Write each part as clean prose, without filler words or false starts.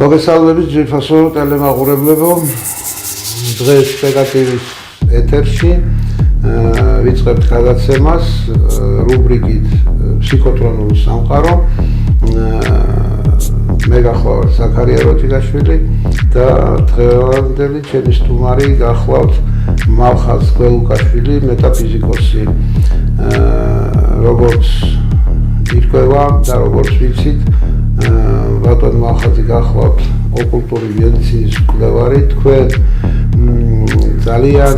მოგესალმებით ძვირფასო ტელემაყურებლებო. დღეს პეგატივის ეთერში ვიწყებთ გადაცემას რუბრიკით ფსიქოტრონული სამყარო. მე გახლავთ ზაქარია როჭიკაშვილი და დღევანდელი ჩემი სტუმარი გახლავთ მალხაზ გველუკაშვილი, მეტაფიზიკოსი. როგორც ირკვევა და როგორც ვიცით, ბატონ მალხაზი გახლავთ ოკულტური მედიცინის მკვლევარი. თქვენ ძალიან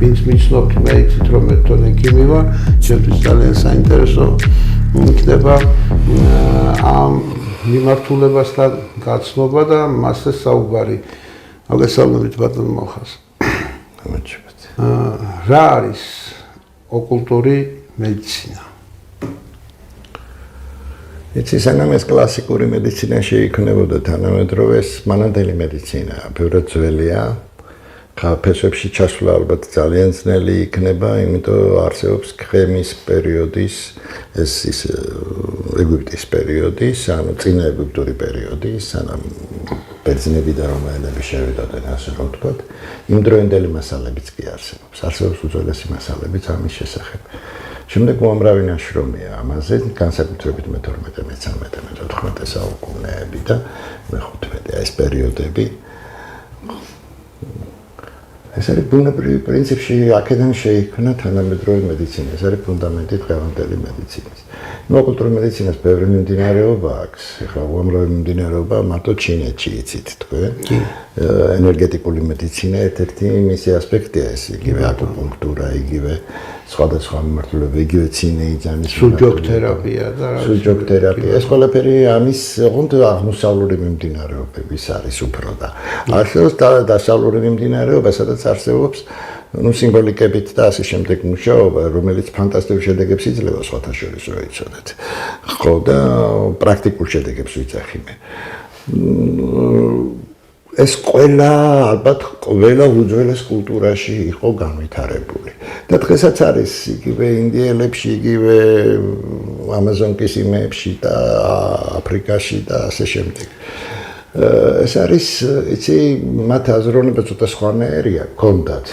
ვინც მიცნობთ, მე იცით რომ მე თვითონ ექიმი ვარ, ჩემთვის ძალიან საინტერესო იქნება ამ მიმართულებასთან გაცნობა და მასზე საუბარი. მოგესალმებით ბატონ მალხაზ. გამარჯობათ. რა არის ოკულტური მედიცინა? იცი, სანამ ეს კლასიკური მედიცინა შეიქმნებოდა, თანამედროვე მანამდელი მედიცინა ბევრად ძველია. ფესვებში ჩასვლა ალბათ ძალიან ძნელი იქნება, იმიტომ არსებობს ქემის პერიოდის, ეს ის ეგვიპტის პერიოდის, ანუ წინა ეგვიპტური პერიოდის, სანამ ბერძნები და რომაელები შევიდოდნენ, ასე რომ ვთქვათ, იმდროინდელი მასალებიც კი არსებობს. არსებობს უძველესი მასალებიც ამის შესახებ. შემდეგ უამრავი ნაშრომია ამაზე, განსაკუთრებით მე-12, მე-13, მე-14 საუკუნეები და მე-15 ეს პერიოდები. ეს არის ბუნებრივი პრინციპში, აქედან შეიქმნა თანამედროვე მედიცინა, ეს არის ფუნდამენტი დღევანდელი მედიცინის. ოკულტური მედიცინას ბევრი მიმდინარეობა აქვს, ეხლა უამრავი მიმდინარეობა მარტო ჩინეთში იცით თქვენ. ენერგეტიკული მედიცინა ერთ-ერთი მისი ასპექტია, ეს იგივე აკუპუნქტურა, იგივე სხვადასხვა მიმართულება, იგივე ცინეიძანის სუჯოქთერაპია და სუჯოქთერაპია. ეს ყველაფერი ამის ოღონდ აღმოსავლური მიმდინარეობების არის უფრო და არსებობს დასავლური მიმდინარეობა, სადაც არსებობს სიმბოლიკებით და ასე შემდეგ მუშაობა, რომელიც ფანტასტიკურ შედეგებს იძლევა სხვათა შორის რო იცოდეთ. ხო და პრაქტიკულ შედეგებს ვიცახი მე. ეს ყველა ალბათ ყველა უძველეს კულტურაში იყო განვითარებული. და დღესაც არის იგივე ინდიელებში, იგივე ამაზონკის იმეებში და აფრიკაში და ასე შემდეგ. ეს არის, იცი, მათ აზროვნება ცოტა სხვანაირია, ჰქონდათ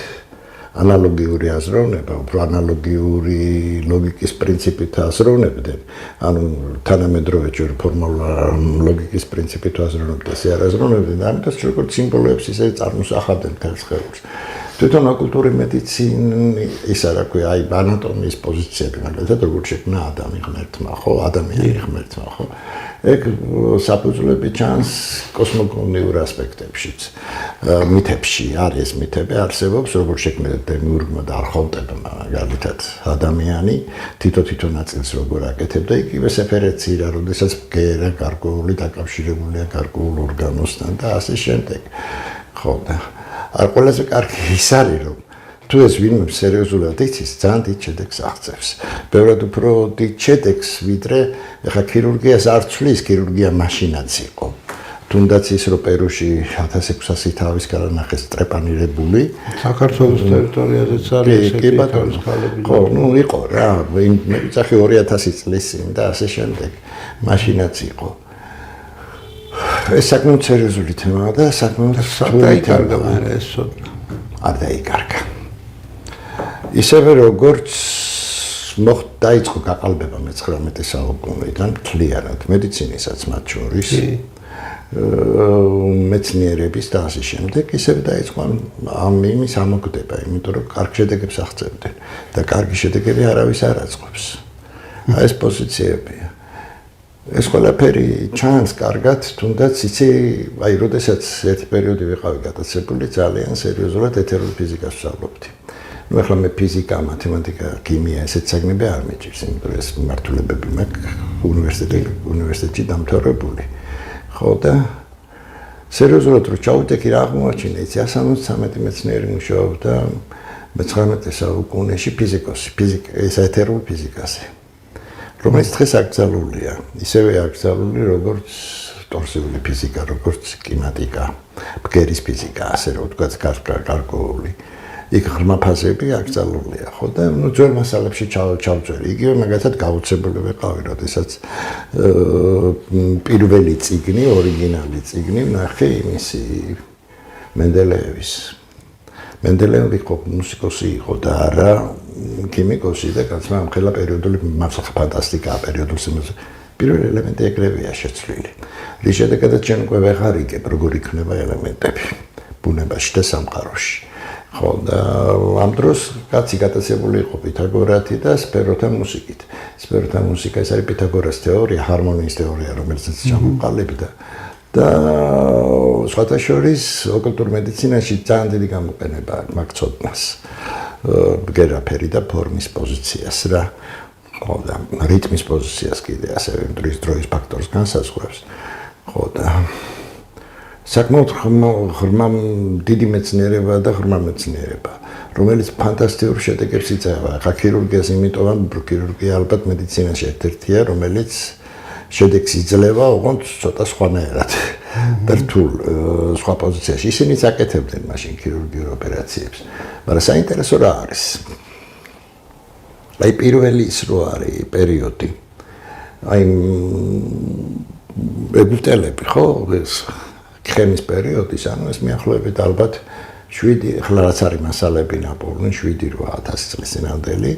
ანალოგიური აზროვნება, უფრო ანალოგიური ლოგიკის პრინციპით აზროვნებდნენ. ანუ თანამედროვე ჯერ ფორმალურ ლოგიკის პრინციპით აზროვნებდნენ, ესე არ აზროვნებდნენ, ამიტომ როგორც სიმბოლოებს ისე წარმოსახავდნენ თელს ხელს. თვითონ ოკულტური მედიცინა ის არა ქვია, აი ანატომიის პოზიციები, მაგალითად როგორც შექმნა ადამი ღმერთმა, ხო, ადამიანი ღმერთმა, ხო. ეგ საფუძვლები ჩანს კოსმოგონიურ ასპექტებშიც. მითებში არის მითები, არსებობს როგორც შექმნა დემიურგმა და არხონტებმა, მაგალითად ადამიანი თითო ნაწილს როგორ აკეთებდა, იგივე სეფერეცირა, როდესაც ბგერა გარკვეული დაკავშირებულია გარკვეულ ორგანოსთან და ასე შემდეგ. ხო და არ ყველაზე კარგი ის არის, რომ თუ ეს ვინმე სერიოზულად იცის, ძალიან დიდ შედეგს აღწევს. ბევრად უფრო დიდ შედეგს, ვიდრე ეხლა ქირურგიას არ ცვლის, ქირურგია მაშინაც იყო. თუნდაც ის რომ პერუში 1600 თავის გარანახეს ტრეპანირებული, საქართველოს ტერიტორიაზეც არის ესეთი თავის ხალები. ხო, იყო რა, მე ვიცახი 2000 წლის წინ და ასე შემდეგ. მაშინაც იყო. ეს საკმაოდ სერიოზული თემაა და საკმაოდ დაიკარგა მერე ეს სოდნა. არ დაიკარგა. ისევე როგორც დაიწყო გაყალბება მე-19 საუკუნიდან მთლიანად მედიციниსაც მათ შორის, მეცნიერების და ასე შემდეგ, ისევე დაიწყო ამ იმის ამოკვდება, იმიტომ რომ კარგ შედეგებს აღწევდნენ და კარგი შედეგები არავის არ აწყობს. ეს პოზიციებია. ეს ყველაფერი ჩანს კარგად, თუნდაც იცი, აი, როდესაც ერთი პერიოდი ვიყავი გატაცებული, ძალიან სერიოზულად ეთერული ფიზიკას ვსწავლობდი. ნუ ახლა მე ფიზიკა, მათემატიკა, ქიმია, ესეთ საგნები არ მეჭირს, იმიტომ რომ ეს მიმართულებები მაქვს უნივერსიტეტში დამთავრებული. ხო და სერიოზულად რო ჩავიტეკი რა აღმოაჩინე, იცი, 173 მეცნიერი მუშაობდა მე-19 საუკუნეში ფიზიკოსი, ეს ეთერულ ფიზიკაზე. რომელიც დღეს აკრძალულია, ისევე აკრძალული როგორც ტორსიული ფიზიკა, როგორც კინეტიკა, ბგერის ფიზიკა, ასე რომ ვთქვათ, გარკვეული. იქ ღრმა ფაზები აკრძალულია, ხო და ნუ ძველ მასალებში ჩავწვერი. იგივე მაგათად გაუცებული ვიყავი, როდესაც პირველი წიგნი, ორიგინალი წიგნი ვნახე იმისი მენდელეევის. მენდელეევი იყო მუსიკოსი იყო და არა ქიმიკოსი და კაცმა ამხელა პერიოდული მასალა ფანტასტიკაა პერიოდული სიმღერა. პირველი ელემენტი ეგრევეა შეცვლილი. რის შედეგადაც ჩვენ უკვე ვეღარ იგებ როგორ იქნება ელემენტები ბუნებაში და სამყაროში. ხო და ამ დროს კაცი გატაცებული იყო პითაგორათი და სფეროთა მუსიკით. სფეროთა მუსიკა ეს არის პითაგორას თეორია, ჰარმონიის თეორია, რომელიც ჩამოყალიბდა და სხვათა შორის ოკულტურ მედიცინაში ძალიან დიდი გამოყენება აქვს მაგ ცოდნას. ბგერაფერი და ფორმის პოზიციას რა. ხო და რიტმის პოზიციას კიდე ასევე დროის ფაქტორს განსაზღვრებს. ხო და საკმაოდ ღრმა დიდი მეცნიერება და ღრმა მეცნიერება, რომელიც ფანტასტიკურ შედეგებს იწევა. ხა ქირურგიას იმიტომ ქირურგია ალბათ მედიცინაში ერთ-ერთია, რომელიც შედეგს იძლევა, ოღონდ ცოტა სხვანაირად და რთულ სხვა პოზიციაში. ისინიც აკეთებდნენ მაშინ ქირურგიულ ოპერაციებს. მაგრამ საინტერესო რა არის? აი პირველი ის რო არის პერიოდი. აი ეგვიპტელები ხო ეს ქემის პერიოდის, ანუ ეს მიახლოებით ალბათ 7 ხლა რაც არის მასალები ნაპოვნი 7-8 წლის წინანდელი.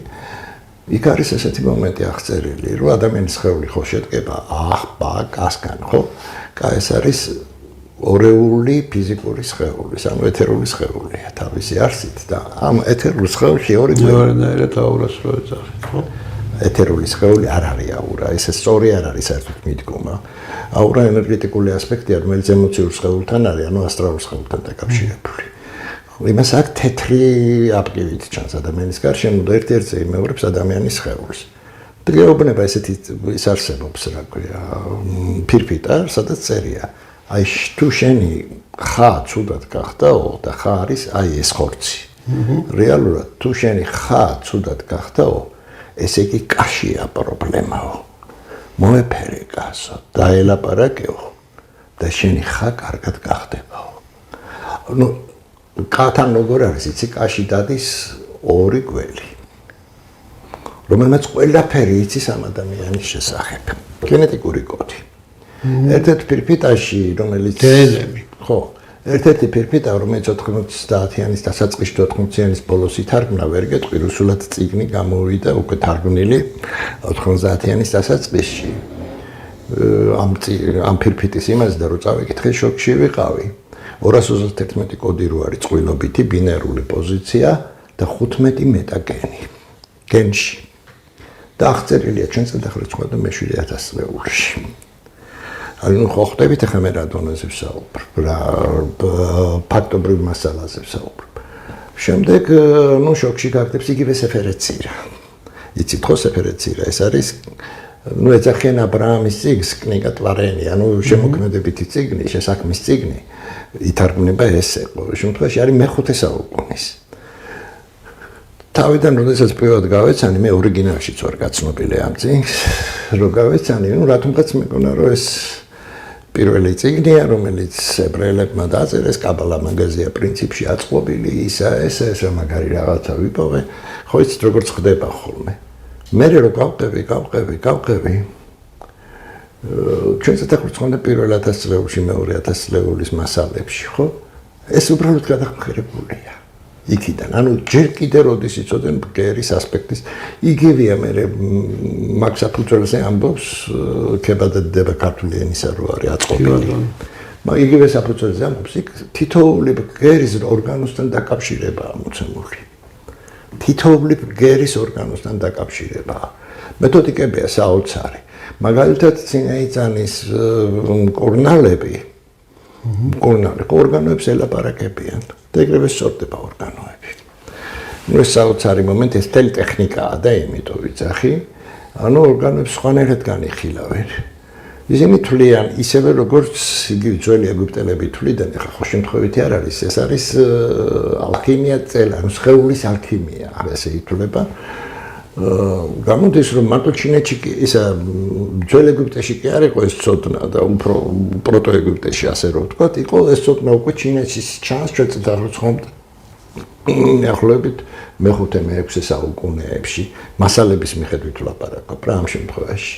იქ არის ესეთი მომენტი აღწერილი, რომ ადამიანის სხეული ხო შედგება კასკან, ხო? ეს არის ორეული ფიზიკური სხეული, ანუ ეთერული სხეულია თავისი არსით და ამ ეთერულ სხეულში ორნაირად აურას რო ეძახით, ხო? ეთერული სხეული არ არის აურა, ეს სწორი არ არის საერთოდ მიდგომა. აურა ენერგეტიკული ასპექტია, რომელიც ემოციურ სხეულთან არის, ანუ ასტრალურ სხეულთან დაკავშირებული. იმას აქ თეთრი აპკივით ჩანს ადამიანის გარშემო და ერთ-ერთზე იმეორებს ადამიანის სხეულს. დღეობნება ესეთი ის არსებობს, რა ქვია, ფირფიტა, სადაც წერია. აი თუ შენი ხა ცუდად გახდაო და ხა არის აი ეს ხორცი. რეალურად თუ შენი ხა ცუდად გახდაო, ესე იგი კაშია პრობლემაო. მოეფერე კაცო, დაელაპარაკეო და შენი ხა კარგად გახდებაო. ნუ კათან როგორ არის, იცი კაში დადის ორი გველი. რომელმაც ყველაფერი იცის ამ ადამიანის შესახებ. გენეტიკური კოდი. ერთ-ერთ ფირფიტაში, რომელიც დნმ. ხო, ერთ-ერთი ფირფიტა, რომელიც 90-იანის დასაწყისში 80-იანის ბოლოს ითარგმნა, ვერ გეტყვი, რუსულად წიგნი გამოვიდა უკვე თარგმნილი 90-იანის დასაწყისში. ამ ფირფიტის იმაზე და რო წავიკითხე, შოკში ვიყავი. 231 კოდი რო არის წყვილობითი ბინარული პოზიცია და 15 მეტაგენი გენში. და აღწერილია ჩვენ წელდღეობით სხვა და მე-7000 წლებში. ანუ ხო ხდებით ახლა მე რა დონეზე ვსაუბრობ, რა ფაქტობრივ მასალაზე ვსაუბრობ. შემდეგ ნუ შოკში გაგდებს იგივე სეფერეცირა. იცით ხო სეფერეცირა, ეს არის ნუ ეძახიან ა ブラ ამის წიგნს კნიგა ტვარენი, ანუ შემოქმედებითი წიგნი, შესაქმის წიგნი ითარგმნება ესე. ყოველ შემთხვევაში არის მე-5 საუკუნის. თავიდან როდესაც პირველად გავეცანი, მე ორიგინალშიც ვარ გაცნობილი ამ წიგნს, რო გავეცანი, ნუ რატომღაც მეკონა, რომ ეს პირველი წიგნია, რომელიც ებრაელებმა დაწერეს, კაბალა მაგაზია პრინციპში აწყობილი, ისა ეს მაგარი რაღაცა ვიპოვე, ხო იცით როგორც ხდება ხოლმე. მე რო გავყევი, ჩვენც ეთახმის ხონდა პირველ 1000 წლებში, მეორე 1000 წლების მასალებში, ხო? ეს უბრალოდ გადამხერებულია. იქიდან, ანუ ჯერ კიდე როდის იცოდნენ ბგერის ასპექტის, იგივეა მე მაგ საფუძველზე ამბობს ქებადდება ქართული ენისა რო არის აწყობილი. მაგრამ იგივე საფუძველზე ამბობს, იქ თითოეული ბგერის ორგანოსთან დაკავშირებაა მოცემული. თითოეული ბგერის ორგანოსთან დაკავშირებაა. მეთოდიკებია საოცარი. მაგალითად წინაიწანის კორნალები ორგანოებს ელაპარაკებიან და ეგრევე სწორდება ორგანოები. ნუ ეს საოცარი მომენტი, ეს თელი ტექნიკაა და იმიტომ ვიძახი, ანუ ორგანოებს სხვანაირად განიხილავენ. ისინი თვლიან ისევე როგორც იგივე ძველი ეგვიპტელები თვლიდნენ, ახლა ხო შემთხვევითი არ არის, ეს არის ალქიმია წელა, ანუ სხეულის ალქიმია, ასე ითვლება. გამოდის რომ მარტო ჩინეთში ისა ძველ ეგვიპტეში კი არ იყო ეს ცოდნა და უფრო პროტო ეგვიპტეში ასე რომ ვთქვათ, იყო ეს ცოდნა უკვე ჩინეთში ჩანს ჩვენ წელს ხომ ახლობით მე-5 მე-6 საუკუნეებში მასალების მიხედვით ვლაპარაკობ რა ამ შემთხვევაში.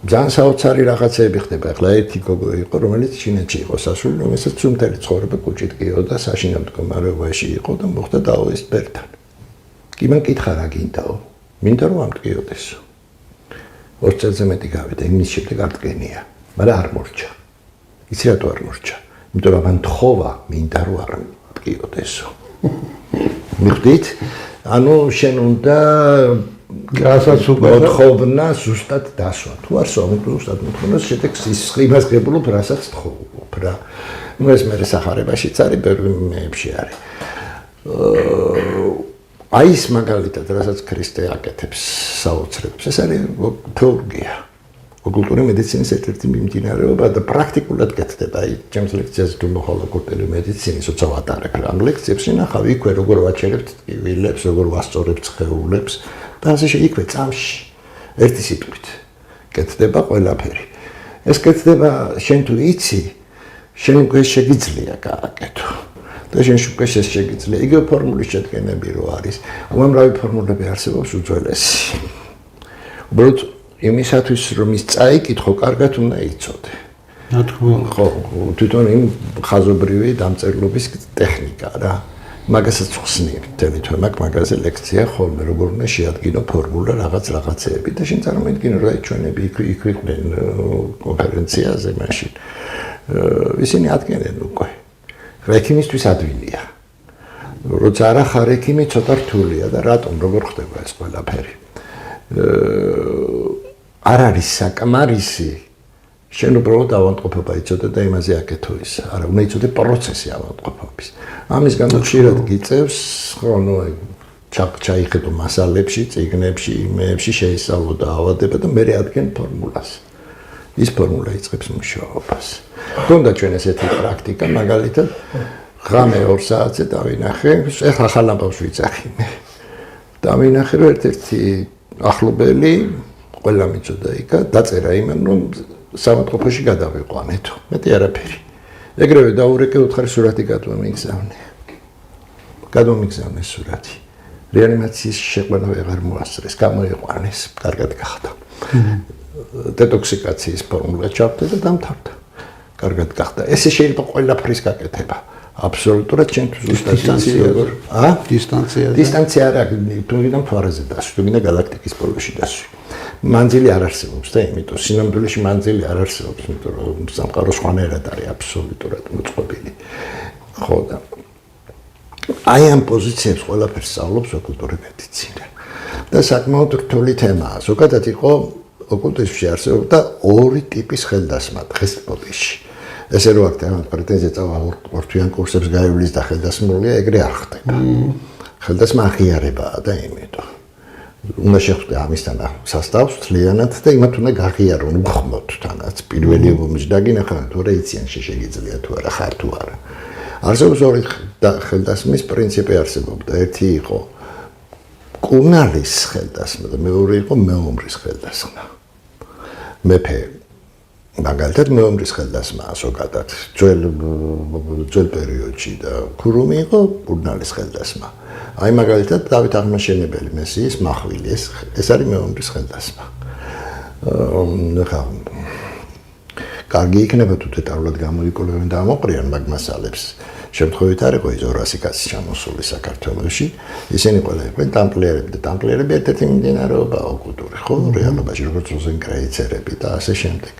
ძალიან საოცარი რაღაცები ხდება. ახლა ერთი გოგო იყო, რომელიც ჩინეთში იყო სასული, რომელსაც მთელი ცხოვრება კუჭით გიო და საშინო მდგომარეობაში იყო და მოხდა დაუის ბერთან. კი მან კითხა რა გინდაო? მინდა რომ ამტკიოდესო. 20 წელზე მეტი გავიდა, იმის შემდეგ არ ტკენია, მაგრამ არ მორჩა. იცი რატო არ მორჩა? იმიტომ რომ მან თხოვა, მინდა რომ არ მტკიოდესო. მიხვდით? ანუ შენ უნდა რასაც უკვე მოთხოვნა ზუსტად დასვა. თუ არ ზუსტად მოთხოვნა, შედეგს ის იმას ღებულობ, რასაც თხოვობ რა. ნუ ეს მე სახარებაშიც არის, ბევრი მეებში არის. აი ეს მაგალითად, რასაც ქრისტე აკეთებს საოცრებს, ეს არის თეოლოგია. ოკულტური მედიცინის ერთ-ერთი მიმდინარეობა და პრაქტიკულად კეთდება. აი, ჩემს ლექციაზე თუ მოხვალ ოკულტური მედიცინის უცებ ატარებ რა. ამ ლექციებში ნახავ იქვე როგორ ვაჩერებთ ტკივილებს, როგორ ვასწორებთ სხეულებს და ასე იქვე წამში ერთი სიტყვით კეთდება ყველაფერი. ეს კეთდება შენ თუ იცი, შენ უკვე შეგიძლია გააკეთო. და შენ უკვე შეგიძლია. იგივე ფორმულის შედგენები რო არის. უამრავი ფორმულები არსებობს უძველესი. უბრალოდ იმისათვის რომ ის წაიკითხო, კარგად უნდა იცოდე. ხო, თვითონ იმ ხაზობრივი დამწერლობის ტექნიკა რა. მაგასაც ხსნიებ მთელი თვე მაგაზე ლექცია ხოლმე როგორ უნდა შეადგინო ფორმულა რაღაცეები და შენ წარმოიდგინე რა ჩვენები იქ იყვნენ კონფერენციაზე მაშინ. ისინი ადგენენ უკვე. ექიმისთვის ადვილია. როცა არა ხარ ექიმი, ცოტა რთულია და რატომ როგორ ხდება ეს ყველაფერი? არ არის საკმარისი შენ უბრალოდ ავადმყოფობა იცოდე და იმაზე აკეთო ის. არა, უნდა იცოდე პროცესი ავადმყოფობის. ამის გამო ხშირად გიწევს, ხო, ნუ ჩაიხედო მასალებში, წიგნებში, იმეებში შეისწავლო და ავადება და მე ადგენ ფორმულას. ის ფორმულა იწყებს მუშაობას. თუნდა ჩვენ ესეთი პრაქტიკა, მაგალითად, ღამე 2 საათზე დავინახე, ეხლა ახალ ამბავს ვიცახინე. დავინახე რომ ერთ-ერთი ახლობელი ყველა მიწოდა იქა, დაწერა იმან რომ სამადყოფოში გადავიყვანეთო. მეტი არაფერი. ეგრევე დაურეკე უთხარი სურათი გადმომიგზავნე. გადმომიგზავნე სურათი. რეანიმაციის შეყვანა ვეღარ მოასწრეს, გამოიყვანეს, კარგად გახდა. დეტოქსიკაციის ფორმულა ჩავდა და დამთავრდა. კარგად გახდა. ესე შეიძლება ყველაფრის გაკეთება. აბსოლუტურად ჩვენ ზუსტად დისტანცია რა, თუ გინდა მთვარეზე დასვი, თუ გინდა galaktikis ბოლოში დასვი. მანძილი არ არსებობს და იმიტომ სინამდვილეში მანძილი არ არსებობს, იმიტომ რომ სამყარო სხვანაირად არის აბსოლუტურად მოწყობილი. ხო და აი ამ პოზიციებს ყველაფერს სწავლობს ოკულტური მედიცინა. და საკმაოდ რთული თემაა. ზოგადად იყო ოკულტიზმში არსებობდა 2 ტიპის ხელდასმა დღეს პოდიში. ესე რო აქ თემად პრეტენზია წავა ორთვიან კურსებს გაივლის და ხელდასმულია, ეგრე არ ხდება. ხელდასმა აღიარებაა და იმიტომ. უნდა შეხვდე ამისთან სასწავლს თლიანად და იმათ უნდა გაღიარონ უხმოთ თანაც პირველი ომში დაგინახავენ თუ რა იციან შეგიძლია თუ არა ხარ თუ არა. არსებობს 2 ხელდასმის პრინციპი არსებობდა. ერთი იყო კუნალის ხელდასმა და მეორე იყო მეომრის ხელდასმა. მეფე მაგალითად მეომრის ხელდასმა ზოგადად ძველ პერიოდში და ქურუმი იყო კუნალის ხელდასმა. აი მაგალითად დავით აღმაშენებელი მესიის მახვილი ეს არის მეომრის ხელდასმა. კარგი იქნება თუ დეტალურად გამოიკვლევენ და ამოყრიან მაგ მასალებს. შემთხვევით არ იყო 200 კაცი ჩამოსული საქართველოში. ისინი ყველა იყვნენ ტამპლიერები და ტამპლიერები ერთ-ერთი მიმდინარეობაა ოკულტური, ხო, რეალობაში როგორც როზენკრაიცერები და ასე შემდეგ.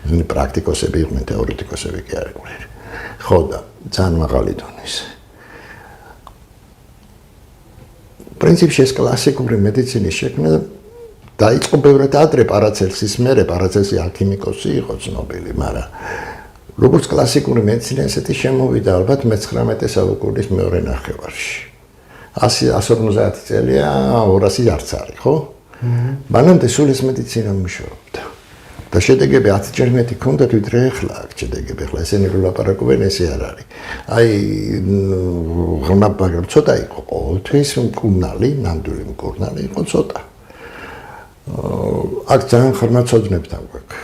ისინი პრაქტიკოსები იყვნენ, თეორეტიკოსები კი არ იყვნენ. ხო და ძალიან მაღალი დონის. პრინციპში ეს კლასიკური მედიცინის შექმნა დაიწყო ბევრად ადრე პარაცელსის მერე, პარაცელსი ალქიმიკოსი იყო ცნობილი, მაგრამ როგორც კლასიკური მედიცინა ესეთი შემოვიდა ალბათ მე-19 საუკუნის მეორე ნახევარში. 150 წელია 200 არც არის, ხო? მანამდე სულ ეს მედიცინა მუშაობდა. და შედეგები 10 ჯერ მეტი ჰქონდათ ვიდრე ახლა აქ შედეგები. ახლა ესენი რო ლაპარაკობენ, ესე არ არის. აი ღრმა მაგრამ ცოტა იყო ყოველთვის მკურნალი, ნამდვილი მკურნალი იყო ცოტა. აქ ძალიან ხარმა ცოდნებთან გვაქვს.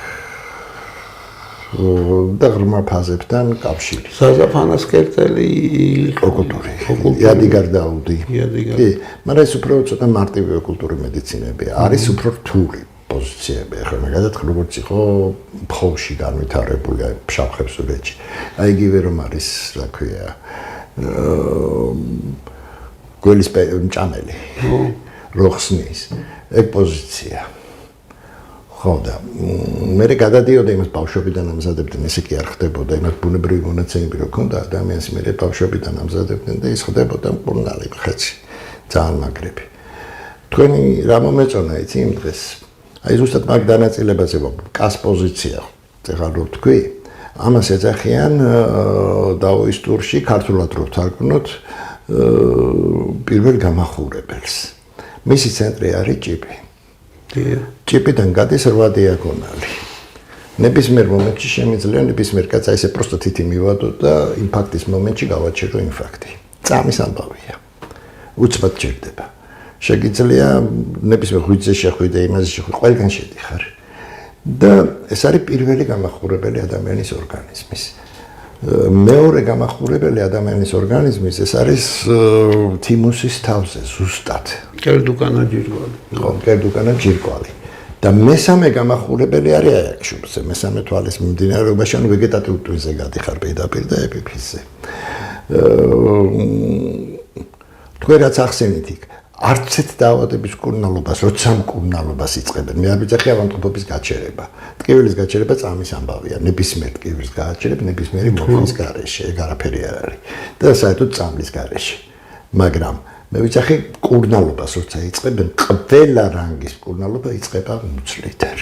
და ღრმა ფაზებთან კავშირი. საზაფანას კერტელი ოკულტური. იადიგარ დაუდი. კი, მაგრამ ეს უფრო ცოტა მარტივი ოკულტური მედიცინებია. არის უფრო რთული პოზიციები. ახლა მაგალითად როგორც იყო ფხოვში განვითარებული ფშავ-ხევსურეთში. აი იგივე რომ არის, რა ქვია, გველის მჭამელი. როხსნის ეგ პოზიცია. ხო და მე გადადიოდა იმას ბავშვობიდან ამზადებდნენ, ესე კი არ ხდებოდა, იმას ბუნებრივი მონაცემები რო ქონდა ადამიანს მე ბავშვობიდან ამზადებდნენ და ის ხდებოდა მკურნალი ხეცი, ძალიან მაგრები. თქვენი რა მომეწონა იცი იმ დღეს? აი ზუსტად მაგ დანაწილებაზე კას პოზიცია, ეხლა რო თქვი, ამას ეძახიან დაუის ტურში ქართულად რო ვთარგმნოთ პირველ გამახურებელს. მისი ცენტრი არის ჭიპი. ჭიპიდან გადის 8 დიაგონალი. ნებისმიერ მომენტში შემიძლია ნებისმიერ კაცს აი ესე პროსტო თითი მივადო და ინფარქტის მომენტში გავაჩერო ინფარქტი. წამის ამბავია. უცბად ჭირდება. შეგიძლია ნებისმიერ ღვიძლზე შეხვიდე, იმაზე შეხვიდე, ყველგან შედიხარ. და ეს არის პირველი გამახურებელი ადამიანის ორგანიზმის. მეორე გამახურებელი ადამიანის ორგანიზმის ეს არის თიმუსის თავზე ზუსტად. კერდუკანა ჯირკვალი. ხო, კერდუკანა ჯირკვალი. და მესამე გამახურებელი არის აიაკშუბზე, მესამე თვალის მიმდინარეობაში, ანუ ვეგეტატიურ ტვინზე გადიხარ პირდაპირ და ეპიფიზზე. თქვენ რაც ახსენეთ იქ, არც ერთ დაავადების მკურნალობას, როცა მკურნალობას იწყებენ, მე არ ვიცი ავადმყოფობის გაჩერება. ტკივილის გაჩერება წამის ამბავია, ნებისმიერ ტკივილს გააჩერებ, ნებისმიერი მოფის გარეშე, ეგ არაფერი არ არის. და საერთოდ წამლის გარეშე. მაგრამ მე ვიცი მკურნალობას, როცა იწყებენ, ყველა რანგის მკურნალობა იწყება მუცლითერ.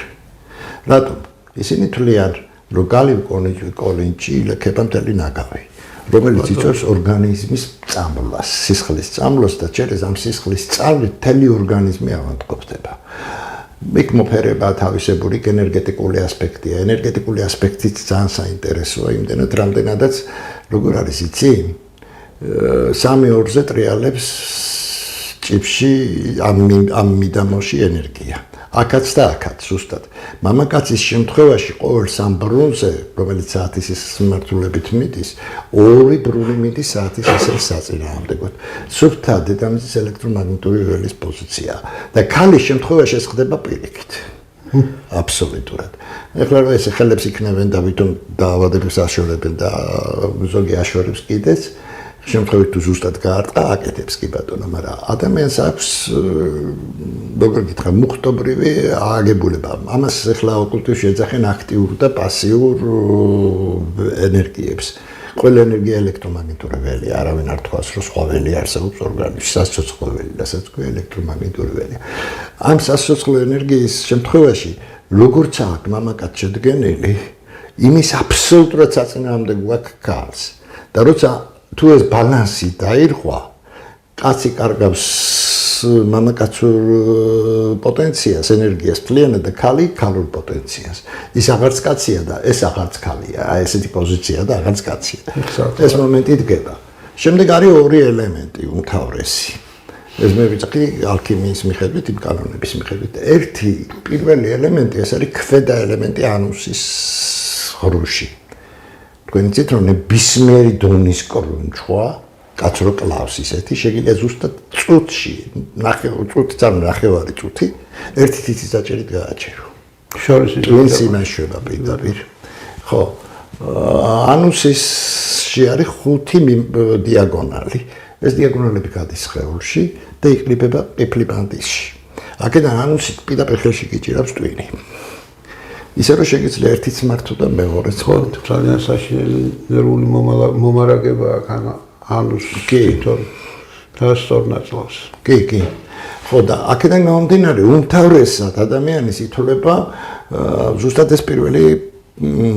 რატომ? ისინი თვლიან, რომ გალივკოლინჭი ილექება მთელი ნაგავი. რომელიც იწვევს ორგანიზმის წამლას, სისხლის წამლას და ჯერ ამ სისხლის წავლით მთელი ორგანიზმი ავადმყოფდება. იქ მოფერება თავისებური ენერგეტიკული ასპექტია. ენერგეტიკული ასპექტიც ძალიან საინტერესოა, იმდენად რამდენადაც როგორ არის იცი? 3/2-ზე ტრიალებს ჭიფში ამ მიდამოში ენერგია. აქაც და აქაც ზუსტად. მამაკაცის შემთხვევაში ყოველ 3 ბრუნზე, რომელიც საათის სიმართულებით მიდის, 2 ბრუნი მიდის საათის საწინააღმდეგოდ. სუფთა დედამიწის ელექტრომაგნიტური ველის პოზიცია. და ქალის შემთხვევაში ეს ხდება პირიქით. აბსოლუტურად. ეხლა რა ეს ხელებს იქნებენ და ვითომ დაავადებას აშორებენ და ზოგი აშორებს კიდეც. შემთხვევით თუ ზუსტად გაარტყა, აკეთებს კი ბატონო, მაგრამ ადამიანს აქვს როგორ გითხრა, მუხტობრივი აგებულება. ამას ეხლა ოკულტურში ეძახენ აქტიურ და პასიურ ენერგიებს. ყველა ენერგია ელექტრომაგნიტური ველი, არავინ არ თქვას, რომ სხვა ველი არსებობს ორგანიზმში, სასიცოცხლო ველი, რასაც ქვია ელექტრომაგნიტური ველი. ამ სასიცოცხლო ენერგიის შემთხვევაში, როგორც აქვს მამაკაც შედგენილი, იმის აბსოლუტურად საწინააღმდეგო აქვს ქალს. და როცა თუ ეს ბალანსი დაირღვა, კაცი კარგავს მამაკაცურ პოტენციას, ენერგიას მთლიანად და ქალი ქალურ პოტენციას. ის აღარც კაცია და ეს აღარც ქალია. აი ესეთი პოზიცია და აღარც კაცია. ეს მომენტი დგება. შემდეგ არის 2 ელემენტი უმთავრესი. ეს მე ვიცი ალქიმიის მიხედვით, იმ კანონების მიხედვით. ერთი პირველი ელემენტი ეს არის ქვედა ელემენტი ანუსის ღრუში. თქვენ იცით რომ ნებისმიერი დონის კრუნჩხვა კაცრო კლავს ისეთი შეგიძლია ზუსტად წუთში ნახევარი წუთი ერთი თითის დაჭერით გააჩერო. შორის ტვინს იმაშება პირდაპირ. ხო, ანუსში არის 5 დიაგონალი. ეს დიაგონალები გადის სხეულში და იკლიბება პიფლიბანდისში. აქედან ანუსით პირდაპირ ხელში გიჭირავს ტვინი. ისე რომ შეგიძლია ერთიც მართო და მეორეც მართო. ძალიან საშინელი ნერვული მომარაგება აქ ანუსში და სწორ ნაწლავს. კი. ხო და აქედან გამომდინარე უმთავრესად ადამიანის ითვლება ზუსტად ეს პირველი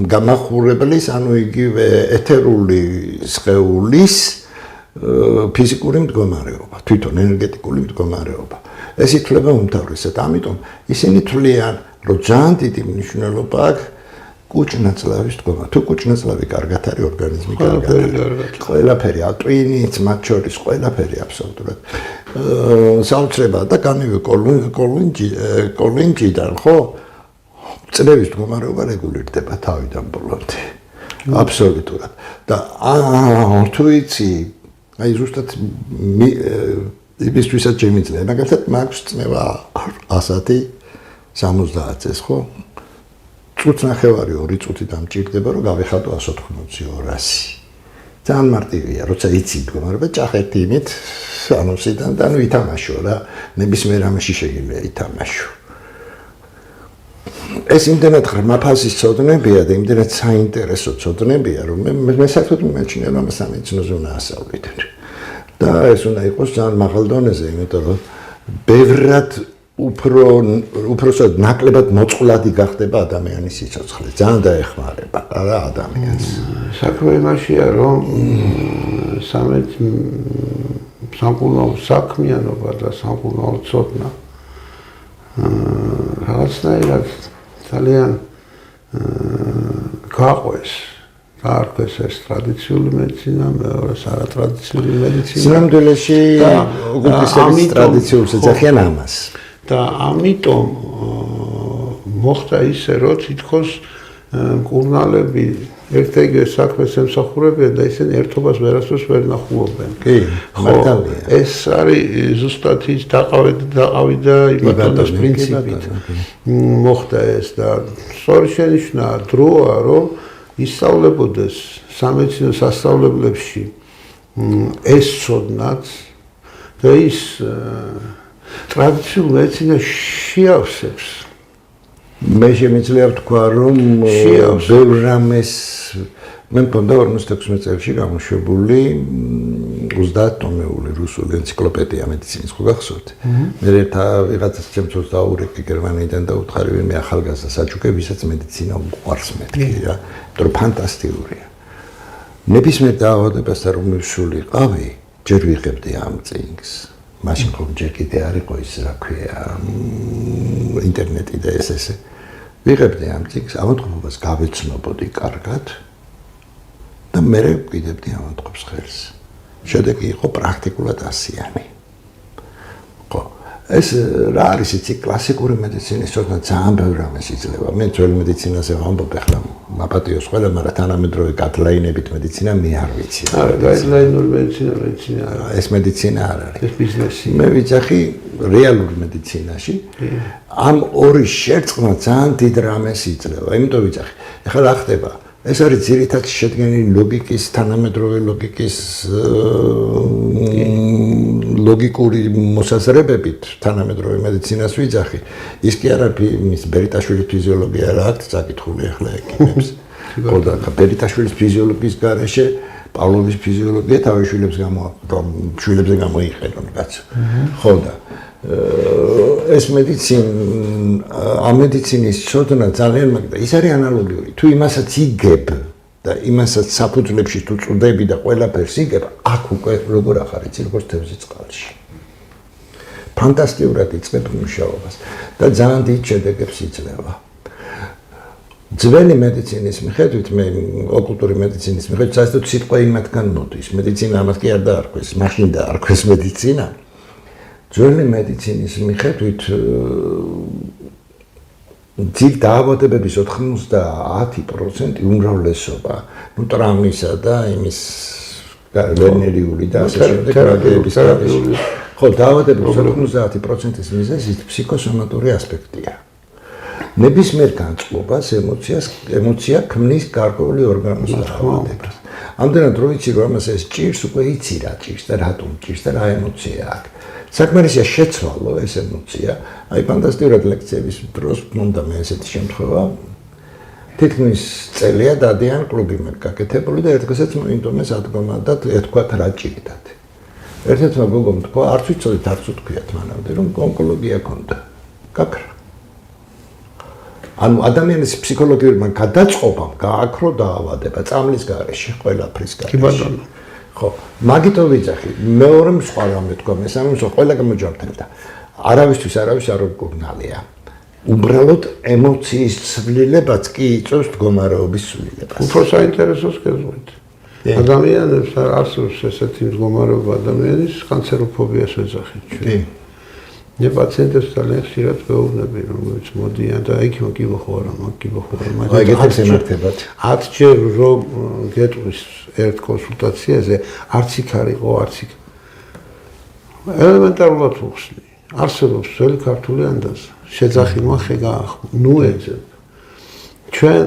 გამახურებლის, ანუ იგივე ეთერული სხეულის ფიზიკური მდგომარეობა, თვითონ ენერგეტიკული მდგომარეობა. ეს ითვლება უმთავრესად. ამიტომ ისინი თვლიან, რომ ძალიან დიდი მნიშვნელობა აქვს კუჭნაწლავის დგომა. თუ კუჭნაწლავი კარგად არის, ორგანიზმი კარგად არის. ყველაფერი, ტვინიც, მათ შორის ყველაფერი აბსოლუტურად. საოცრებაა და განივე კოლინჯიდან, ხო? წლების მდგომარეობა რეგულირდება თავიდან ბოლომდე. აბსოლუტურად. და თუ იცი, აი ზუსტად იმისთვისაც შემიძლია, მაგალითად მაქვს წნევა 100-ი 70-ს, ხო? წუთს ნახევარი 2 წუთი დამჭირდება, რომ გავიხადო 180-ი 200. ძალიან მარტივია, როცა იცი მდგომარეობა, ჭახეთი იმით ანუსიდან და ნუ ითამაშო რა, ნებისმიერ რამეში შეგიძლია ითამაშო. ეს იმდენად ღრმა ფასის ცოდნებია და იმდენად საინტერესო ცოდნებია, რომ მე საერთოდ მიმაჩნია, რომ სამეცნიეროზე უნდა ასწავლიდეთ. და ეს უნდა იყოს ძალიან მაღალ დონეზე, იმიტომ რომ ბევრად უпроსად ნაკლებად მოწყვლადი გახდება ადამიანის სიცოცხლე. ძალიან დაეხმარება რა ადამიანს. საქმე იმაშია, რომ სამკურნალო საქმიანობა და სამკურნალო ცოდნა რაღაცნაირად ძალიან გაყვეს. არქეს ეს ტრადიციული მედიცინა, მეორეს არატრადიციული მედიცინა. სინამდვილეში ოკულტისტების ტრადიციულს ეძახიან ამას. და ამიტომ მოხდა ისე, რომ თითქოს მკურნალები ერთ-ეგ საქმეს ემსახურებიან და ისინი ერთობას ვერასდროს ვერ ნახულობენ. კი, მართალია. ეს არის ზუსტად ის დაყავი და იბატონოს პრინციპით. მოხდა ეს და სწორი შენიშვნა დროა, რომ ისწავლებოდეს სამეცნიერო სასწავლებლებში ეს ცოდნაც და ის ტრადიციულ მედიცინას შეავსებს. მე შემიძლია ვთქვა, რომ ბევრ რამეს მე მქონდა 56 წელს გამოშვებული 30 ტომეული რუსული ენციკლოპედია მედიცინის, ხო გახსოვთ? მე ვიღაცას ჩემს დაურეკე გერმანიიდან და უთხარი ვინმე ახალგაზრდა საჩუქე, ვისაც მედიცინა უყვარს მეთქი რა, იმიტომ რომ ფანტასტიკურია. ნებისმიერ დაავადებასთან რომ ვსულიყავი, ჯერ ვიღებდი ამ წიგნს. მაშინ ხომ ჯერ კიდე არ იყო ის რა ქვია ინტერნეტი და ეს. ვიღებდი ამ წიგნს, ავადმყოფობას გავეცნობოდი კარგად და მე ვკიდებდი ავადმყოფს ხელს. შედეგი იყო პრაქტიკულად 100-იანი. ხო, ეს რა არის იცი კლასიკური მედიცინის ცოდნა ძალიან ბევრ რამეს იძლევა. მე ძველ მედიცინაზე ვამბობ ახლა მაპატიოს ყველა, მაგრამ თანამედროვე გატლაინებით მედიცინა მე არ ვიცი. არა, გაიდლაინური მედიცინა ეს მედიცინა არ არის. ეს ბიზნესი. მე ვიცახი რეალურ მედიცინაში ამ ორი შერწყმა ძალიან დიდ რამეს იძლევა. იმიტომ ვიცახი. ეხლა რა ხდება? ეს არის ძირითადად შედგენილი ლოგიკის, თანამედროვე ლოგიკის ლოგიკური მოსაზრებებით თანამედროვე მედიცინას ვიძახი. ის კი არა მის ბერიტაშვილის ფიზიოლოგია რა აქვს წაკითხული ახლა ეკიპებს. ხო და ბერიტაშვილის ფიზიოლოგიის garaშე პავლოვის ფიზიოლოგია თავის შვილებზე გამოიყენონ კაცო. ხო და ეს ამ მედიცინის ცოდნა ძალიან მაგდა. ის არის ანალოგიური. თუ იმასაც იგებ და იმასაც საფუძვლებში თუ წვდები და ყველაფერს იგებ, აქ უკვე როგორ ახარ იცი, როგორც თევზი წყალში. ფანტასტიკურად იწყებ მუშაობას და ძალიან დიდ შედეგებს იძლევა. ძველი მედიცინის მიხედვით, მე ოკულტური მედიცინის მიხედვით, საერთოდ სიტყვა იმათგან მოდის. მედიცინა ამას კი არ დაარქვეს, მაშინ დაარქვეს მედიცინა. ძველი მედიცინის მიხედვით ძირ დაავადებების 90% უმრავლესობა, ნუ ტრამვისა და იმის ვენერიული და ასე შემდეგ ტრაგედიების გარეშე. ხო, დაავადების 90%-ის მიზეზი ფსიქოსომატური ასპექტია. ნებისმიერ განწყობას ემოცია ქმნის გარკვეული ორგანოს დაავადებას. ამდენად რო იცი, რომ ამას ეს ჭირს, უკვე იცი რა ჭირს და რატომ ჭირს და რა ემოცია აქვს. საკმარისია შეცვალო ეს ემოცია. აი ფანტასტიკურად ლექციების დროს მომდა მე ესეთი შემთხვევა. თითქმის წელია დადიან კლუბი მე გაკეთებული და ერთგზეც მოინდომე სადგომა და ეთქვათ რა ჭირდათ. ერთ-ერთმა გოგომ თქვა, არც ვიცოდით, არც უთქვიათ მანამდე, რომ ონკოლოგია ქონდა. გაქრა. ანუ ადამიანის ფსიქოლოგიურმა გადაწყობამ გააქრო დაავადება წამლის garaში, ყველაფრის garashi. კი ბატონო. ხო, მაგითო ვიძახი, მეორე სხვა რამე თქვა, მესამე სხვა ყველა გამოჯანმრთელდა. არავისთვის არავის არ უკურნალია. უბრალოდ ემოციის ცვლილებაც კი იწვევს მდგომარეობის ცვლილებას. უფრო საინტერესოს გეძღვით. ადამიანებს არსებობს ესეთი მდგომარეობა ადამიანის კანცეროფობიას ვეძახით. კი. მე პაციენტებს ძალიან ხშირად ვეუბნები, რომელიც მოდიან და იქ მოგიბოხარ, ეგეთებს ემართებათ. 10 ჯერ რომ გეტყვის ერთ კონსულტაციაზე, არც იქ არისო, არც იქ. ელემენტარულად უხსნი. არსებობს ძველი ქართული ანდაზა. შეძახინვა ხე გაახმო. ნუ ეძებ. ჩვენ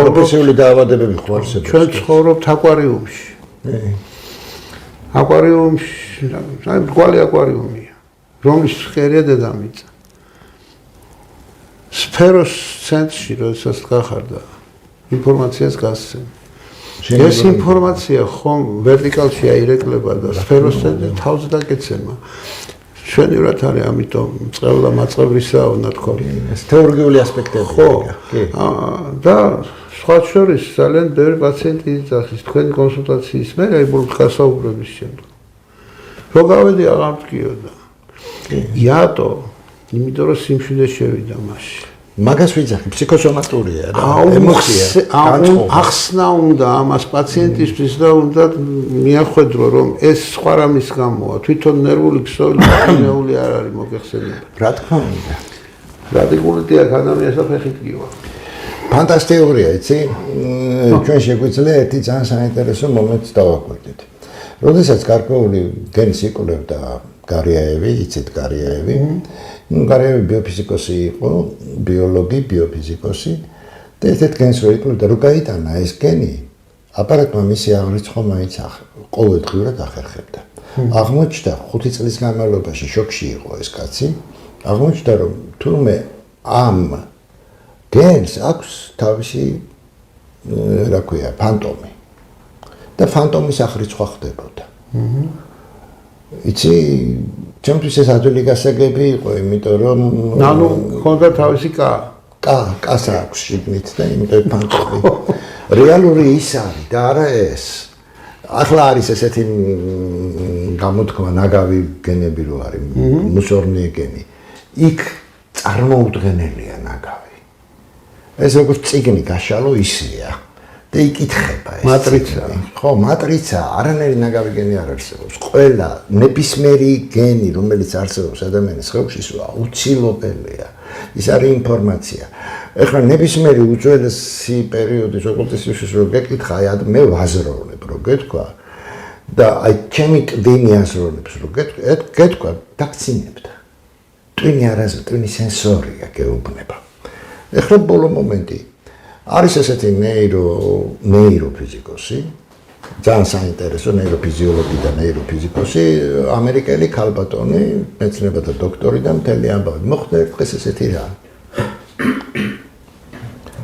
პროფესიული დაავადებები ხო არსებობს? ჩვენ ცხოვრობთ აკვარიუმში. აკვარიუმში, აი მრგვალი აკვარიუმია, რომლის ხერია დედამიწა. სფეროს ცენტრში, როდესაც გახარდა, ინფორმაციას გასცემ. ეს ინფორმაცია ხომ ვერტიკალში აირეკლება და სფეროს ცენტრი თავზე დაგეცემა. ჩვენივრად არის, ამიტომ წყევლა მაწყევრისა უნდა თქვა. ეს თეორიული ასპექტები. ხო. და სხვა შორის ძალიან ბევრი პაციენტი იძახის თქვენი კონსულტაციის მერე აი ბოლოს გასაუბრების შემდგომ. რო გავედი აღარ მткиოდა. იატო, იმიტომ რომ სიმშვიდე შევიდა მასში. მაგას ვიძახი, ფსიქოსომატურია რა, ემოცია, ახსნა უნდა ამას პაციენტისთვის და უნდა მიახვედრო რომ ეს სხვა რამის გამოა, თვითონ ნერვული ქსოვილი ნეული არ არის მოგეხსენებათ. რა თქმა უნდა. რადიკულიტია ადამიანს საფეხით გივა. ფანტასტიკურია, იცი? ჩვენ შეგვიძლია ერთი ძალიან საინტერესო მომენტს დავაკვირდით. როდესაც გარკვეული გენის იკვლევდა გარიაევი, იცით გარიაევი, გარიაევი ბიოფიზიკოსი იყო, ბიოლოგი, ბიოფიზიკოსი და ერთ-ერთ გენს რო იკვლევდა, რო გაიტანა ეს გენი, აპარატმა მისი აღრიცხვა მაინც ყოველდღიურად ახერხებდა. აღმოჩნდა 5 წლის განმავლობაში შოკში იყო ეს კაცი, აღმოჩნდა რომ თურმე ამ გენს აქვს თავისი რა ქვია, ფანტომი. და ფანტომის აღრიცხვა ხდებოდა. იცი, ჩემთვის ეს ადვილი გასაგები იყო, იმიტომ რომ ანუ ხონდა თავისი კას აქვს შიგნით და იმიტომ ფანტომი. რეალური ის არის და არა ეს. ახლა არის ესეთი გამოთქმა ნაგავი გენები რო არის, მუსორნი გენი. იქ წარმოუდგენელია ნაგავი. ეს როგორც წიგნი გაშალო ისეა. და იკითხება ეს მატრიცა. ხო, მატრიცა, არანაირი ნაგავი გენი არ არსებობს. ყველა ნებისმიერი გენი, რომელიც არსებობს ადამიანის ხეობაში, აუცილებელია. ის არის ინფორმაცია. ეხლა ნებისმიერი უძველესი პერიოდის ოკულტისტისთვის რო გეკითხა, აი მე ვაზროვნებ, რო გეთქვა და აი ჩემი ტვინი აზროვნებს, რო გეთქვა, დაგცინებთ. ტვინი არაზე, ტვინი სენსორია გეუბნება. ეხლა ბოლო მომენტი არის ესეთი ნეიროფიზიკოსი, ძალიან საინტერესო ნეიროფიზიოლოგი და ნეიროფიზიკოსი, ამერიკელი ქალბატონი, მეცნიერებათა დოქტორი და მთელი ამბავი. მოხდა დღეს ესეთი რა.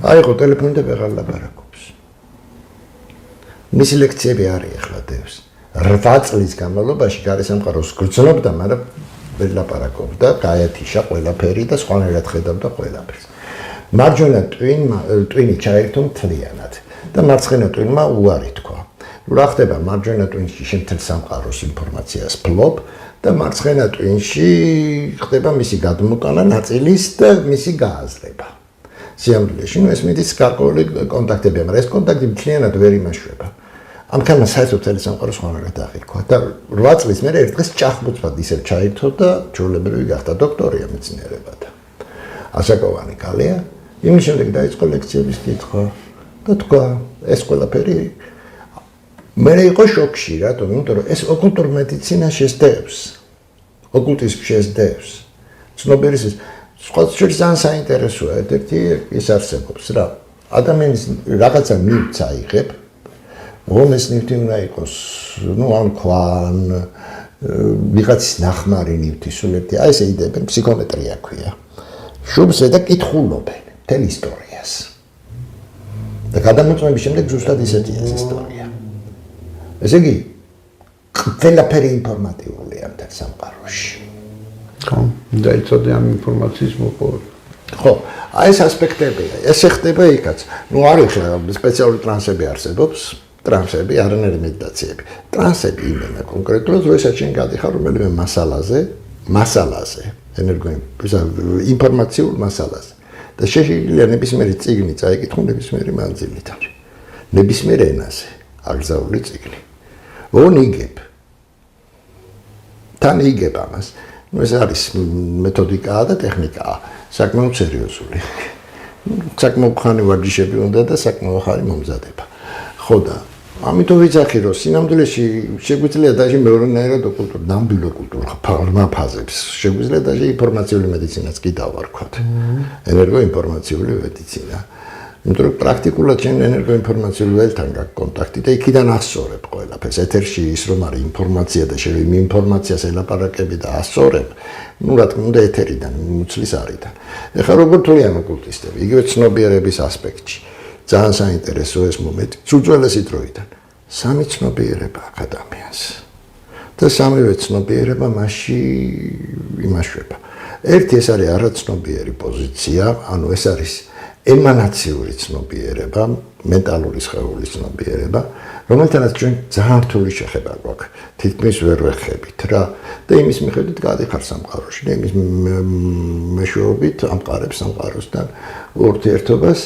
აიღო ტელეფონი და ვეღარ ლაპარაკობს. მისი ლექციები არის ახლა დევს. 8 წლის განმავლობაში გარესამყაროს გრძნობდა, მაგრამ ვერ ლაპარაკობდა, გაეთიშა ყველაფერი და სხვანაირად ხედავდა ყველაფერს. მარჯვენა ტვინი ჩაერთო მთლიანად და მარცხენა ტვინმა უარი თქვა. რა ხდება მარჯვენა ტვინში შემთხვევით სამყაროს ინფორმაციას ფლობ და მარცხენა ტვინში ხდება მისი გადმოტანა ნაწილის და მისი გააზრება. სიამოვნებაში ეს მიდის გარკვეული კონტაქტები, მაგრამ ეს კონტაქტი მთლიანად ვერ იმაშვება. ამქანა საერთოდ მთელი სამყარო სხვანაირად აღიქვა და 8 წლის მერე ერთ დღეს ჭახბუცბად ისევ ჩაერთო და ჩვეულებრივი გახდა დოქტორია მეცნიერებათა. ასაკოვანი კალია, იმის შემდეგ დაიწყო ლექციების კითხვა და თქვა ეს ყველაფერი მე იყო შოკში, რატომ? იმიტომ რომ ეს ოკულტურ მედიცინა შეძდევს. ოკულტიზმი შეძდევს. ცნობიერის სხვა შეიძლება ძალიან საინტერესოა, ერთ-ერთი ის არსებობს რა. ადამიანის რაღაცა ნივთს აიღებ, რომლის ნივთი უნდა იყოს, ან ქვან, ვიღაცის ნახმარი ნივთი, სულ ერთი, აი ესე იდებენ, ფსიქომეტრია ქვია. შუბზე და კითხულობენ მთელ ისტორიას. და გადამოწმების შემდეგ ზუსტად ისეთია ეს ისტორია. ესე იგი, ყველაფერი ინფორმატიულია მთელ სამყაროში. ხო, და იცოდე ამ ინფორმაციის მოპოვება. ხო, აი ეს ასპექტებია. ეს ხდება იქაც. ნუ არის სპეციალური ტრანსები არსებობს, ტრანსები, არანაირი მედიტაციები. ტრანსები იმენა კონკრეტულად, როდესაც შენ გადიხარ რომელიმე მასალაზე, ინფორმაციულ მასალაზე. და შეიძლება ნებისმიერი წიგნი წაიკითხო ნებისმიერი მანძილით. ნებისმიერ ენაზე, აღზრდილი წიგნი. იგებ. თან იგებ ამას. ეს არის მეთოდიკაა და ტექნიკაა, საკმაოდ სერიოზული. საკმაოდ ხანი ვარჯიშები უნდა და საკმაოდ ხანი მომზადება. ხო და ამიტომ ვიცახი რომ სინამდვილეში შეგვიძლია დაჟე მეორენაირად კულტურა, ნამდვილ კულტურა ფაზებს. შეგვიძლია დაჟე ინფორმაციული მედიცინაც კი დავარქვათ. ენერგოინფორმაციული მედიცინა. იმიტომ რომ პრაქტიკულად ჩვენ ენერგოინფორმაციული ველთან გაქვს კონტაქტი და იქიდან ასწორებ ყველაფერს. ეთერში ის რომ არის ინფორმაცია და შენ იმ ინფორმაციას ელაპარაკები და ასწორებ, ну რა თქმა უნდა ეთერიდან, მუცლის არიდან. ეხლა როგორ თვლიან ოკულტისტები, იგივე ცნობიერების ასპექტში. ძალიან საინტერესო ეს მომენტი. უძველესი დროიდან სამი ცნობიერება აქვს ადამიანს. და სამივე ცნობიერება მასში იმაშვება. ერთი ეს არის არაცნობიერი პოზიცია, ანუ ეს არის ემანაციური ცნობიერება, მენტალური სხეულის ცნობიერება, რომელთანაც ჩვენ ძალიან რთული შეხება გვაქვს. თითქმის ვერ ვეხებით რა და იმის მიხედვით გადიხარ სამყაროში და იმის მეშვეობით ამყარებს სამყაროსთან ურთიერთობას.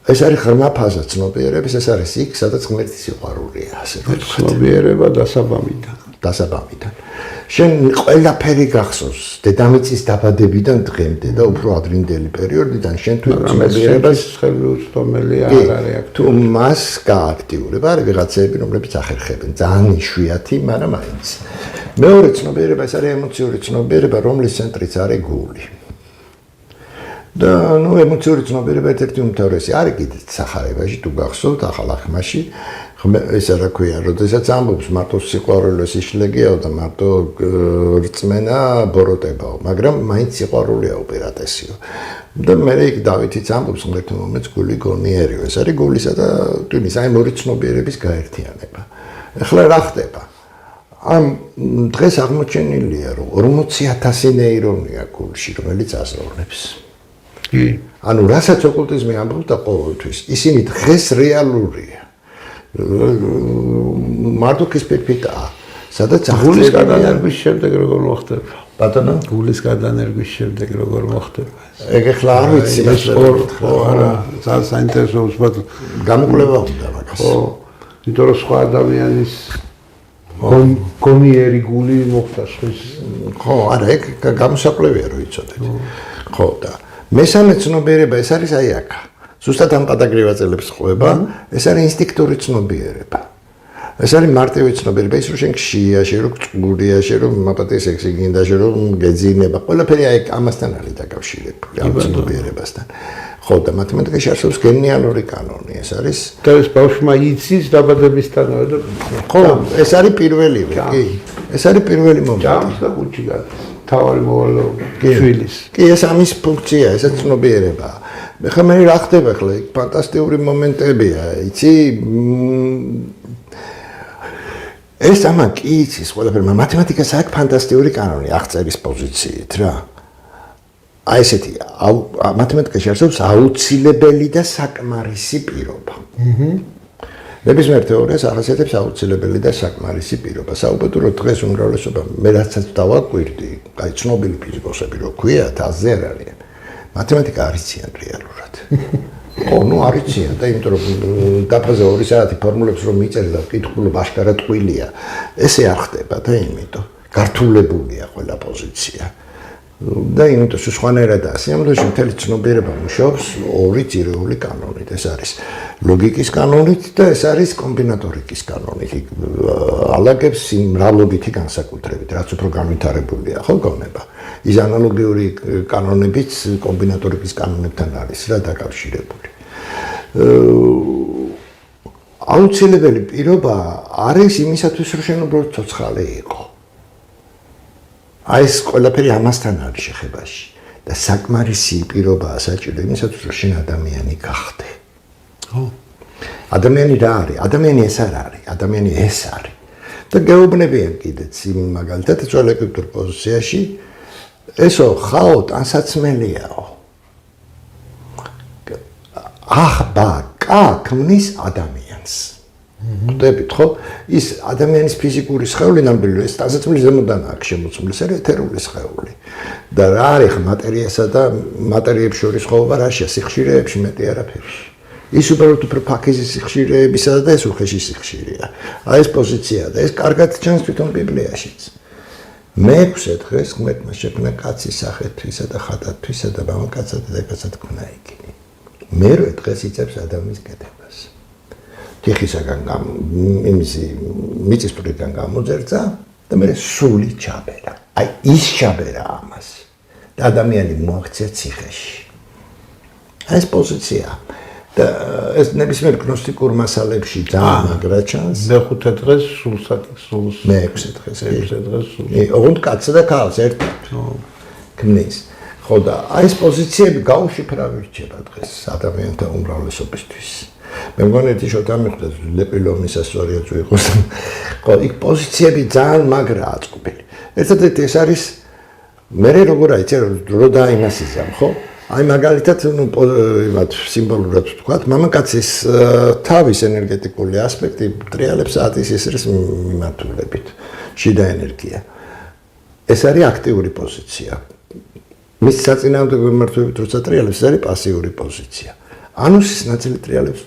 ეს არის ღრმა ფაზა ცნობიერების, ეს არის იქ, სადაც ღმერთის სიყვარულია, ასე ვთქვათ. ცნობიერება დასაბამიდან. შენ ყველაფერი გახსოვს დედამიწის დაბადებიდან დღემდე და უფრო ადრინდელი პერიოდიდან შენ თუ ცნობიერებას ხელი უცდომელი არ არის აქ. თუ მას გააქტიურებ, არის ვიღაცები, რომლებიც ახერხებენ, ძალიან იშვიათი, მაგრამ მაინც. მეორე ცნობიერება ეს არის ემოციური ცნობიერება, რომლის ცენტრიც არის გული. და ნუ ემოციური ცნობიერება ერთ-ერთი უმთავრესი არის კიდეც სახარებაში თუ გახსოვთ ახალ აღმაში ესა რა ქვია, როდესაც ამბობს მარტო სიყვარულის იშლეგიაო და მარტო რწმენა ბოროტებაო, მაგრამ მაინც სიყვარულია უპირატესიო. და მე იქ დავითიც ამბობს ერთ მომენტს გული გონიერიო. ეს არის გულისა და ტვინის აი მორი ცნობიერების გაერთიანება. ეხლა რა ხდება? ამ დღეს აღმოჩენილია, რომ 40,000 ნეირონია გულში, რომელიც აზროვნებს. ანუ რასაც ოკულტიზმი ამბობდა ყოველთვის, ისინი დღეს რეალურია. მარტოქის პირფიტაა, სადაც გულის გადანერგვის შემდეგ როგორ მოხდება? ბატონო, გულის გადანერგვის შემდეგ როგორ მოხდება? ეგ ახლა არ ვიცი, ეს არა, ძალიან საინტერესო უბრალოდ გამოკვლევა უნდა მაგას. ხო, იმიტომ რომ სხვა ადამიანის გონიერი გული მოხდა ხის. ხო, არა, ეგ გამოსაკვლევია რომ იცოდეთ. ხო და მესამე ცნობიერება ეს არის აი აქ. ზუსტად ამ პატაგრივაწელებს ყვება, ეს არის ინსტინქტური ცნობიერება. ეს არის მარტივი ცნობიერება, ის რომ შენ ხშია, შენ რომ წურია, შენ რომ მაპატე სექსი გინდა, შენ რომ გეძინება, ყველაფერი აი ამასთან არის დაკავშირებული, ამ ცნობიერებასთან. ხო და მათემატიკაში არსებობს გენიალური კანონი, ეს არის და ეს ბავშვმა იცის დაბადებისთანავე და ხო, ეს არის პირველივე, კი. ეს არის პირველი მომენტი. ჯამს და კუჩი გადის. თავი მოვალეობა შვილის. კი, ეს ამის ფუნქცია, ეს ცნობიერებაა. ეხლა მე რა ხდება ახლა, იქ ფანტასტიკური მომენტებია, იცი? ეს ამა კი იცის ყველაფერი, მათემატიკას აქვს ფანტასტიკური კანონი აღწერის პოზიციით რა. აი ესეთი, მათემატიკაში არსებობს აუცილებელი და საკმარისი პირობა. ნებისმიერ თეორიას ახასიათებს აუცილებელი და საკმარისი პირობა. საუბედუროდ დღეს უმრავლესობა მე რასაც დავაკვირდი, აი ცნობილი ფიზიკოსები რო ქვიათ, აზზე არ არიან. მათემატიკა არ იციან რეალურად. ხო, ნუ არ იციან და იმიტომ რომ დაფაზე 2 საათი ფორმულებს რომ მიწერს და კითხულობ აშკარად ტყუილია, ესე არ ხდება და იმიტომ გართულებულია ყველა პოზიცია. და იმიტომ სხვანაირად ასე, ამიტომ მთელი ცნობიერება მუშაობს ორი ძირეული კანონით. ეს არის ლოგიკის კანონით და ეს არის კომბინატორიკის კანონით. ალაგებს იმ მრავლობითი განსაკუთრებით, რაც უფრო განვითარებულია, ხო გონება. ის ანალოგიური კანონებიც კომბინატორიკის კანონებთან არის რა დაკავშირებული. აუცილებელი პირობა არის იმისათვის, რომ შენ უბრალოდ ცოცხალი იყო. აი ეს ყველაფერი ამასთან არის შეხებაში და საკმარისი პირობაა საჭირო იმისათვის, რომ შენ ადამიანი გახდე. ხო. ადამიანი რა არის? ადამიანი ეს არ არის, ადამიანი ეს არის. და გეუბნებიან კიდეც იმ მაგალითად ძველ ეგვიპტურ პოზიციაში ესო ხაო ტანსაცმელიაო. ახბა კა ქმნის ადამიანს. ხვდებით ხო? ის ადამიანის ფიზიკური სხეული ნამდვილად ეს ტანსაცმელი ზემოდან აქვს შემოცმული, ეს არის ეთერული სხეული. და რა არის მატერიასა და მატერიებს შორის ხოვება რაშია? სიხშირეებში მეტი არაფერში. ის უბრალოდ უფრო ფაქიზის სიხშირეებისა და ეს უხეში სიხშირეა. აი ეს პოზიცია და ეს კარგად ჩანს თვითონ ბიბლიაშიც. მეექვსე დღეს ღმერთმა შექმნა კაცის სახეთთვისა და ხატათვისა და მამაკაცად და დედაკაცად ქნა იგინი. მერვე დღეს იწევს ადამიანის კეთებას. თიხისაგან მიწისძვრიდან გამოძერწა და მე სული ჩაბერა. აი ის ჩაბერა ამას. და ადამიანი მოაქცია ციხეში. ეს პოზიცია და ეს ნებისმიერ გნოსტიკურ მასალებში ძალიან მაგრა ჩანს. მეხუთე დღეს სულს მეექვსე დღეს. ოღონდ კაცსა და ქალს ერთად ქმნის. ხო და აი ეს პოზიციები გაუშიფრავი რჩება დღეს ადამიანთა უმრავლესობისთვის. მე მგონი ერთი შოთა მიხვდა ლეპილოვნის ასწორია თუ იყოს. ხო იქ პოზიციები ძალიან მაგრაა წყობილი. ერთადერთი ეს არის მე როგორ აიცი რო დაიმასიზამ ხო? აი მაგალითად იმათ სიმბოლურად ვთქვათ, მამაკაცის თავის ენერგეტიკული ასპექტი ტრიალებს ათის ისრის მიმართულებით, შიდა ენერგია. ეს არის აქტიური პოზიცია. მის საწინააღმდეგო მიმართულებით როცა ტრიალებს, ეს არის პასიური პოზიცია. ანუსის ნაწილი ტრიალებს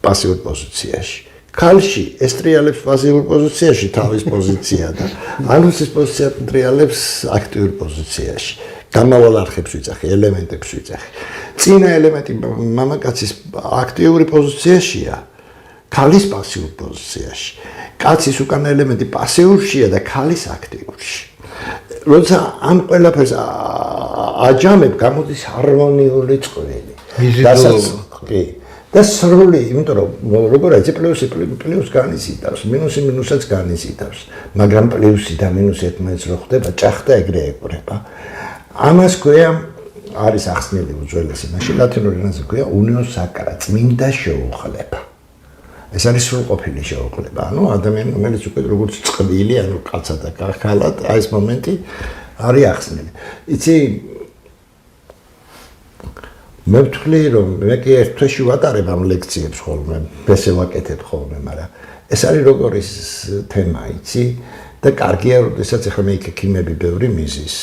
პასიურ პოზიციაში. ქალში ეს ტრიალებს პასიურ პოზიციაში თავის პოზიცია და ანუსის პოზიცია ტრიალებს აქტიურ პოზიციაში. გამავალ არხებს ვიძახი, ელემენტებს ვიძახი. წინა ელემენტი მამაკაცის აქტიური პოზიციაშია, ქალის პასიურ პოზიციაში. კაცის უკანა ელემენტი პასიურშია და ქალის აქტიურში. როცა ამ ყველაფერს აჯამებ, გამოდის ჰარმონიული წყვილი. და სრული, იმიტომ რომ როგორ არის პლუსი პლუს განიზიდავს, მინუსი მინუსაც განიზიდავს, მაგრამ პლუსი და მინუსი ერთმანეთს რო ხდება, ჭახდა ეგრე ეყრება. ამას ქვია არის ახსნილი უძველესი მაშინ ლათინურ ენაზე ქვია უნიო საკრა წმინდა შეუხლება. ეს არის სრულყოფილი შეუხლება. ანუ ადამიანი რომელიც უკვე როგორც წყვილი, ანუ კაცა და ქალად, აი ეს მომენტი არის ახსნილი. იცი მე ვთვლი რომ მე კი ერთ თვეში ვატარებ ამ ლექციებს ხოლმე, ესე ვაკეთებ ხოლმე, მაგრამ ეს არის როგორი თემა, იცი? და კარგია, როდესაც ახლა მე იქიმები ბევრი მიზის.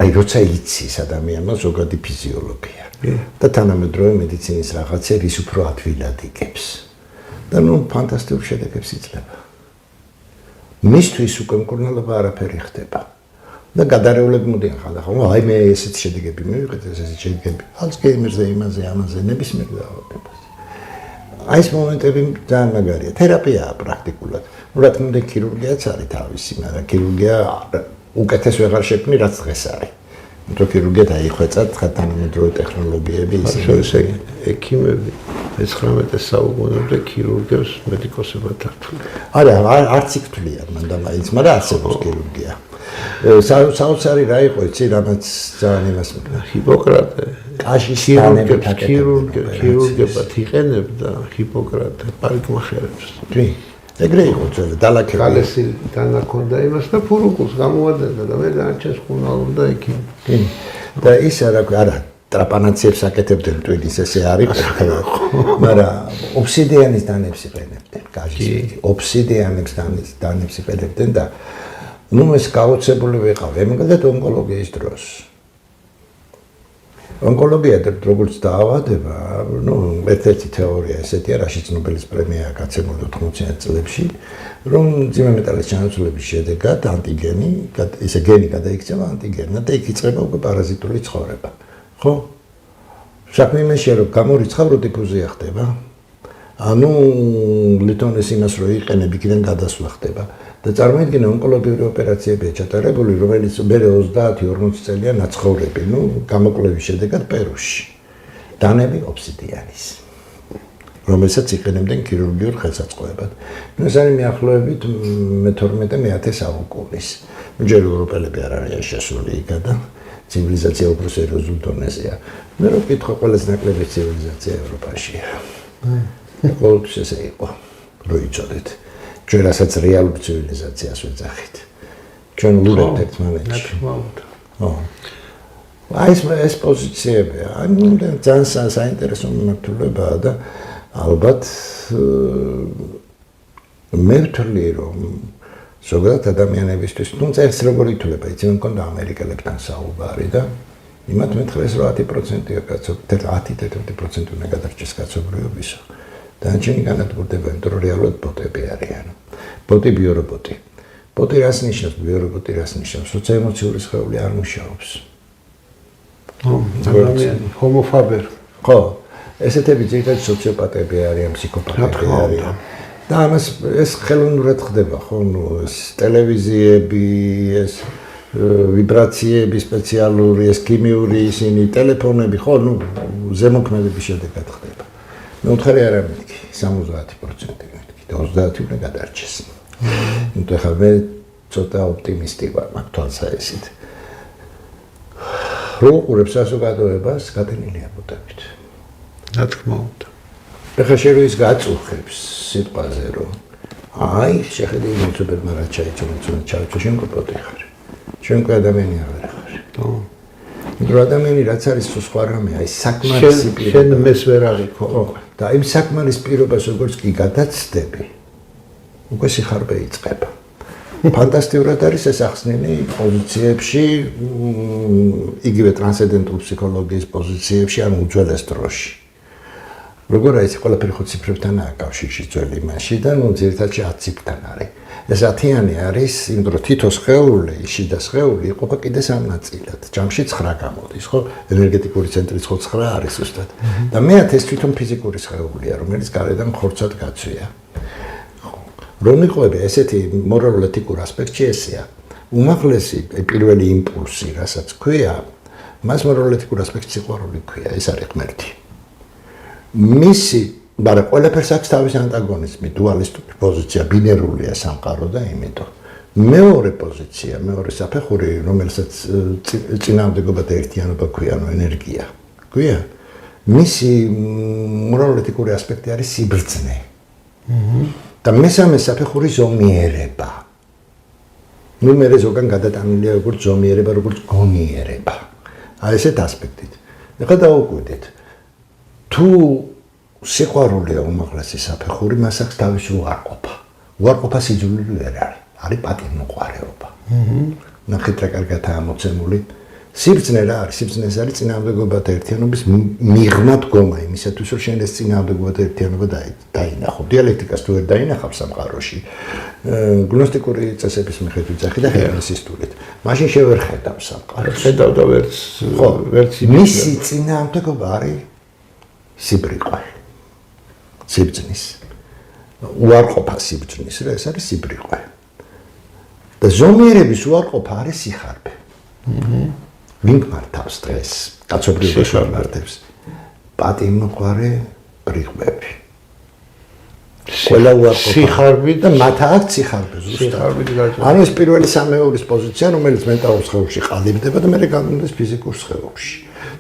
აი როცა იცის ადამიანმა ზოგადი ფიზიოლოგია და თანამედროვე მედიცინის რაღაცები ის უფრო ადვილად იგებს და ნუ ფანტასტიკურ შედეგებს იძლევა. მისთვის უკვე მკურნალობა არაფერი ხდება და გადარეულები მოდიან ხალხო, აი მე ესეთ შედეგები მივიღეთ, ესეთ შედეგები ალცჰეიმერზე, იმაზე, ამაზე, ნებისმიერ დაავადებას. აი ეს მომენტები ძალიან მაგარია. თერაპიაა პრაქტიკულად. ნუ რა თქმა უნდა ქირურგიაც არის თავისი, მაგრამ ქირურგია უკეთეს ვეღარ შექმნი, რაც დღეს არის. იმიტომ ქირურგია დაიხვეწა თანამედროვე ტექნოლოგიები ისე ექიმები 19 საუკუნემდე ქირურგებს მედიკოსებად თვლიან. არა, არც იქ თვლიან მანდ მაინც, მაგრამ არსებობს ქირურგია. საოცარი რა იყო, იცი, რამაც ძალიან იმას მეკნა. ჰიპოკრატე კაშის ქირურგებად იყენებდა ჰიპოკრატე პარიკმახერებს. კი. ეგრე იყო ძველი დალაქები. კალესი დანაქონდა იმას და ფურუკულს გამოადენდა და მე დაარჩენს ხუნალობდა იქ. კი. და ის არა ტრაპანაციებს აკეთებდნენ ტვინის ესე არის. მაგრამ ობსიდიანის დანებს იყენებდნენ კაშის. ობსიდიანის დანებს იყენებდნენ და ნუ ეს გაოცებული ვიყავ, ემგლეთ ონკოლოგიის დროს. ონკოლოგია როგორც დაავადება, ნუ ერთ-ერთი თეორია ესეთია, რაშიც ნობელის პრემია გაცემული 80-იან წლებში, რომ მძიმე მეტალის ჩანაცვლების შედეგად ანტიგენი, ესე გენი გადაიქცევა ანტიგენად და იქ იწყება უკვე პარაზიტული ცხოვრება. ხო? საქმე იმაშია, რომ გამორიცხავ, რომ დიფუზია ხდება. ანუ ლითონის იმას რო იყენებ, იქიდან გადასვლა ხდება. და წარმოიდგინე ონკოლოგიური ოპერაციებია ჩატარებული, რომელიც მერე 30-40 წელია ნაცხოვრები, ნუ გამოკლების შედეგად პერუში. დანები ობსიდიანის, რომელსაც იყენებდნენ ქირურგიულ ხელსაწყოებად. ნუ ეს არის მიახლოებით მე-12-მე-10 საუკუნის. ჯერ ევროპელები არ არიან შესული იქ და ცივილიზაცია უფრო სერიოზულ დონეზეა. მე რო ვკითხო, ყველაზე ნაკლები ცივილიზაცია ევროპაშია. ყოველთვის ესე იყო, რო იცოდეთ. ჩვენ რასაც რეალურ ცივილიზაციას ვეძახით. ჩვენ ვულებთ ერთმანეთში. აი ეს პოზიციებია. ანუ ძალიან საინტერესო მიმართულებაა და ალბათ მე ვთვლი რომ ზოგადად ადამიანებისთვის, თუმცა ეს როგორ ითვლება, იცი მე მქონდა ამერიკელებთან საუბარი და იმათ მეთხრეს რომ 10%-ია კაცობრიობა, 10-11% უნდა გადარჩეს კაცობრიობისა. და ჩვენი განადგურდება, იმიტომ რომ რეალურად ბოტები არიან. ბოტი ბიორობოტი. პოტირას ნიშნავს, ბევრი პოტირას ნიშნავს, როცა ემოციური სხეული არ მუშაობს. ადამიანი homo faber. ხო, ესეთები ძირითადად სოციოპატები არიან, ფსიქოპატები არიან. და ამას ეს ხელოვნურად ხდება, ხო, ეს ტელევიზიები, ეს ვიბრაციები სპეციალური, ეს ქიმიური ისინი, ტელეფონები, ხო, ზემოქმედების შედეგად ხდება. მე უთხარი არ ამეთქი, 70% მეთქი, 30 უნდა გადარჩეს. ნუ ხა მე ცოტა ოპტიმისტი ვარ მაგ თვალსაჩინოდ. რო უყურებს საზოგადოებას, გატენილია ბუდებით. რა თქმა უნდა. ეხლა შენ ის გაწუხებს სიტყვაზე რომ აი შეხედე იმეცებად მაგრამ ჩაიჭო შენ კოპოტი ხარ. შენ კი ადამიანი არ ხარ. იმიტომ რომ ადამიანი რაც არის სხვა რამე, აი冊მარის პირობა. შენ მეს ვერ აღიქო. და იმ საკმარის პირობას როგორც კი გადაცდები, უკვე სიხარბე იწყება. ფანტასტიკურად არის ეს ახსნილი პოზიციებში, იგივე ტრანსცენდენტულ ფსიქოლოგიის პოზიციებში, ანუ უძველეს დროში. როგორ არის ყველაფერი ხო ციფრებთანაა კავშირში ძველი იმაში და ნუ ძირითადად 10 ციფრთან არის. ეს 10-იანი არის, იმიტომ რომ თითო სხეული, შიდა სხეული იყოფა კიდე 3 ნაწილად. ჯამში 9 გამოდის, ხო? ენერგეტიკური ცენტრიც ხო 9 არის ზუსტად. და მე-10 ეს თვითონ ფიზიკური სხეულია, რომელიც გარედან ხორცად გაწვია. რომ იყვები ესეთი მორალურ-ეთიკურ ასპექტში ესეა. უმაღლესი პირველი იმპულსი, რასაც ქვია, მას მორალურ-ეთიკურ ასპექტში სიყვარული ქვია, ეს არის ღმერთი. მისი, მაგრამ ყველაფერს აქვს თავის ანტაგონიზმი, დუალისტური პოზიცია, ბინერულია სამყარო და იმიტომ. მეორე პოზიცია, მეორე საფეხური, რომელსაც წინააღმდეგობად ერთიანობა ქვია, ანუ ენერგია. ქვია? მისი მორალურ-ეთიკური ასპექტი არის სიბრძნე. და მესამე საფეხური ზომიერება. ნუ მე ზოგან გადატანილია როგორც ზომიერება, როგორც გონიერება. აი ესეთ ასპექტით. ეხლა დავუკვირდით. თუ სიყვარულია უმაღლესი საფეხური, მას აქვს თავისი უარყოფა. უარყოფა სიძულვილი ვერ არის. არის პატივმოყვარეობა. ნახეთ რა კარგადაა მოცემული. სიბრძნე რა არის? სიბრძნეს არის წინააღმდეგობათა ერთიანობის მიღმა დგომა იმისათვის, რომ შენ ეს წინააღმდეგობათა ერთიანობა დაინახო. დიალექტიკას თუ ვერ დაინახავს სამყაროში, გნოსტიკური წესების მიხედვით ძახი და ჰერმესისტურით. მაშინ შევერ ხედავ სამყაროს. ხედავ და ვერც მისი წინააღმდეგობა არის სიბრიყვა. სიბრძნის. უარყოფა სიბრძნის, რა ეს არის სიბრიყვა. და ზომიერების უარყოფა არის სიხარბე. ვინ მართავს დღეს? კაცობრიობაში მართებს. პატივმოყვარე ბრიყვები. ყველა უარყოფა. სიხარბი და მათ აქვს სიხარბე ზუსტად. ანუ ეს პირველი სამეორის პოზიცია, რომელიც მენტალურ სხეულში ყალიბდება და მეორე გამოდის ფიზიკურ სხეულში.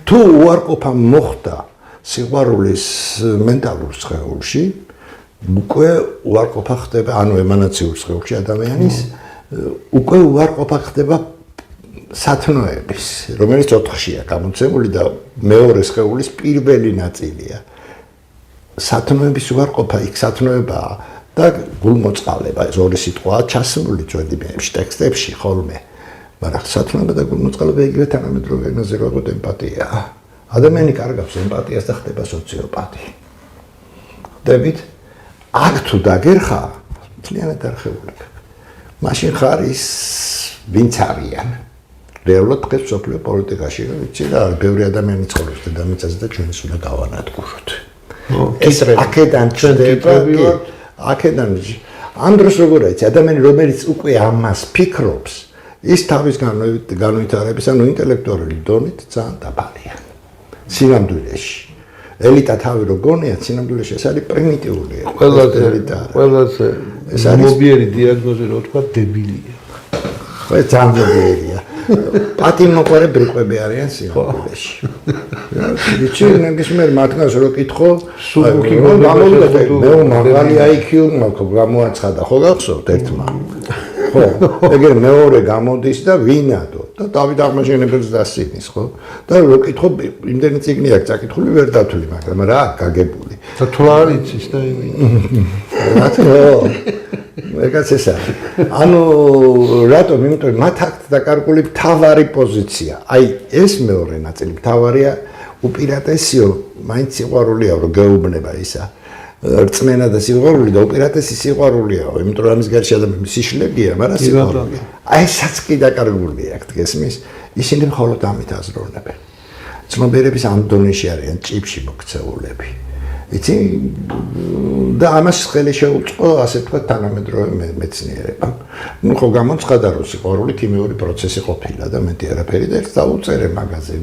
თუ უარყოფა მოხდა სიყვარულის მენტალურ სხეულში, უკვე უარყოფა ხდება, ანუ ემანაციურ სხეულში ადამიანის, უკვე უარყოფა ხდება სათნოების, რომელიც 4-შია გამოცემული და მეორე სხეულის პირველი ნაწილია. სათნოების უარყოფა იქ სათნოებაა და გულმოწყალება, ეს ორი სიტყვაა ჩასული ძველი ტექსტებში ხოლმე. მაგრამ სათნოება და გულმოწყალება იგივე თანამედროვე ენაზე როგორც ემპათიაა. ადამიანი კარგავს ემპათიას და ხდება სოციოპატი. ხვდებით? აქ თუ დაგერხა, მთლიანად არხეულებ. მაშინ ხარ ის ვინც არიან. რეალურად დღეს მსოფლიო პოლიტიკაში, ვიცი რა, ბევრი ადამიანი ცხოვრობს დედამიწაზე და ჩვენს უნდა გავანადგუროთ. ეს აქედან ჩნდება, აქედან ამ დროს როგორ არის, ადამიანი რომელიც უკვე ამას ფიქრობს, ის თავის განვითარების, ანუ ინტელექტუალური დონით ძალიან დაბალია. სინამდვილეში. ელიტა თავი რო გონია, სინამდვილეში ეს არის პრიმიტიული. ყველაზე მობიერი დიაგნოზი რო თქვა დებილია. ხო, ძალიან მობიერია. პატივმოყვარე ბრიყვები არიან სინამდვილეში. ვიცი, ნებისმიერ მათგანს რო კითხო, მე მაღალი IQ მაქვს, გამოაცხადა, ხო გახსოვთ ერთმა? ხო, ეგერ მეორე გამოდის და ვინადო და დავით აღმაშენებელს დასცინის, ხო? და რო კითხო, იმდენი წიგნი აქვს წაკითხული, ვერ დათვლი, მაგრამ რა გაგებული. და თუ არ იცის და ეგაც ეს არის. ანუ რატომ? იმიტომ მათ აქვს დაკარგული მთავარი პოზიცია. აი ეს მეორე ნაწილი მთავარია უპირატესიო, მაინც სიყვარულია, რომ გეუბნება ისა. რწმენა და სიყვარული და უპირატესი სიყვარულია, იმიტომ რომ ამის გარშე ადამიანის სიშლებია, მაგრამ სიყვარული. აი ესაც კი დაკარგული აქვს გესმის? ისინი მხოლოდ ამით აზროვნებენ. ცნობიერების ამ დონეში არიან ჭიფში მოქცეულები. იცი და ამას ხელი შეუწყო ასე ვთქვათ თანამედროვე მეცნიერებამ. ნუ ხო გამოცხადა რომ სიყვარული ქიმიური პროცესი ყოფილა და მეტი არაფერი და ერთ დაუწერე მაგაზე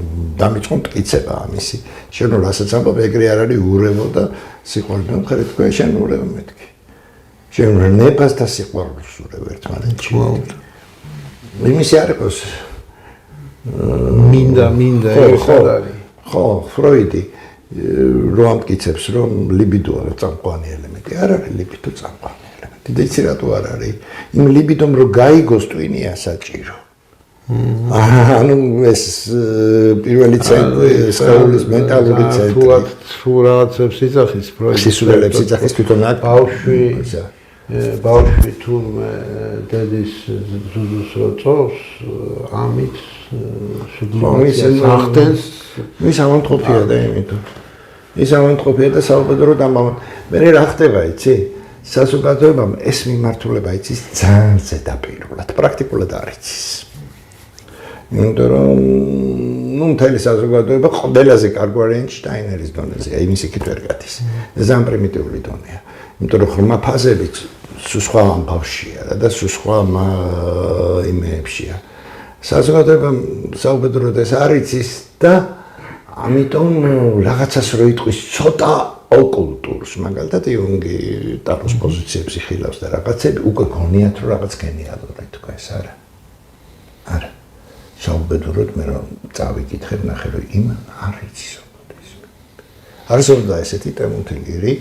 დამიწყო მტკიცება ამისი. შენ რასაც ამბობ ეგრე არ არის ურევო და სიყვარული მხოლოდ თქვა შენ ურევო მეთქი. შენ ნებას და სიყვარულს ურევ ერთმანეთში. იმისი არ იყოს მინდა ხო ფროიდი რომ ამტკიცებს რომ ლიბიდოა წამყვანი ელემენტი არ არის ლიბიდო წამყვანი ელემენტი და იცი რატო არ არის იმ ლიბიდომ რომ გაიგოს ტვინია საჭირო ანუ ეს პირველი ცენტრი სხეულის მენტალური ცენტრი თუ რაღაცებს იცახის პროექტს სისულელებს იცახის თვითონ აქ ბავშვი თურმე დედის ზუზუს რო წოს ამით სუბლიმაციას ახდენს ის ამონტყოფია და იმიტომ ის ამონტყოფია და საუბედუროდ ამბობ მე რა ხდება იცი საზოგადოებამ ეს მიმართულება იცის ძალიან ზედაპირულად პრაქტიკულად არ იცის იმიტომ რომ ნუ მთელი საზოგადოება ყველაზე კარგი აინშტაინერის დონეზე იმის იქით ვერ გადის ეს ძალიან პრიმიტიული დონეა იმიტომ რომ ხმა ფაზებიც სხვა ამბავშია და სხვა იმეებშია საზოგადოებამ საუბედუროდ ეს არ იცის და ამიტომ რაღაცას რო იტყვის ცოტა ოკულტურს მაგალითად იუნგი ტაროს პოზიციებს იხილავს და რაღაცები უკვე გონიათ რომ რაღაც გენიალური თქვა ეს არა საუბედუროდ მე რომ წავიკითხებ ნახე რომ იმ არ იცის არსებობდა ესეთი ტემუთილგირი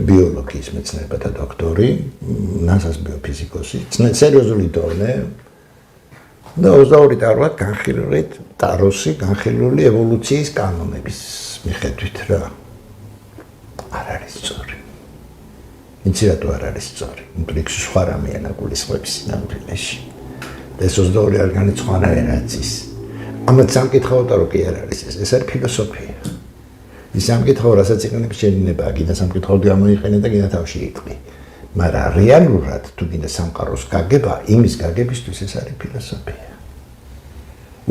ბიოლოგიის მეცნიერებათა დოქტორი ნასას ბიოფიზიკოსი სერიოზული დონე და 22 ტარვა განხილვით ტაროსი განხილული ევოლუციის კანონების მიხედვით რა არ არის სწორი. იცი რატო არ არის სწორი? იმიტომ რომ სხვა რამეა ნაგულისხმების ნამდვილეში. ეს 22 არ განიცხოვნა ერაცის. ამათ სამკითხავდა რომ კი არ არის ეს არის ფილოსოფია. ის სამკითხავ რასაც იყენებს შედინება, გინდა სამკითხავდი გამოიყენე და გინდა თავში იტყვი. მაგრამ რეალურად თუ გინდა სამყაროს გაგება, იმის გაგებისთვის ეს არის ფილოსოფია.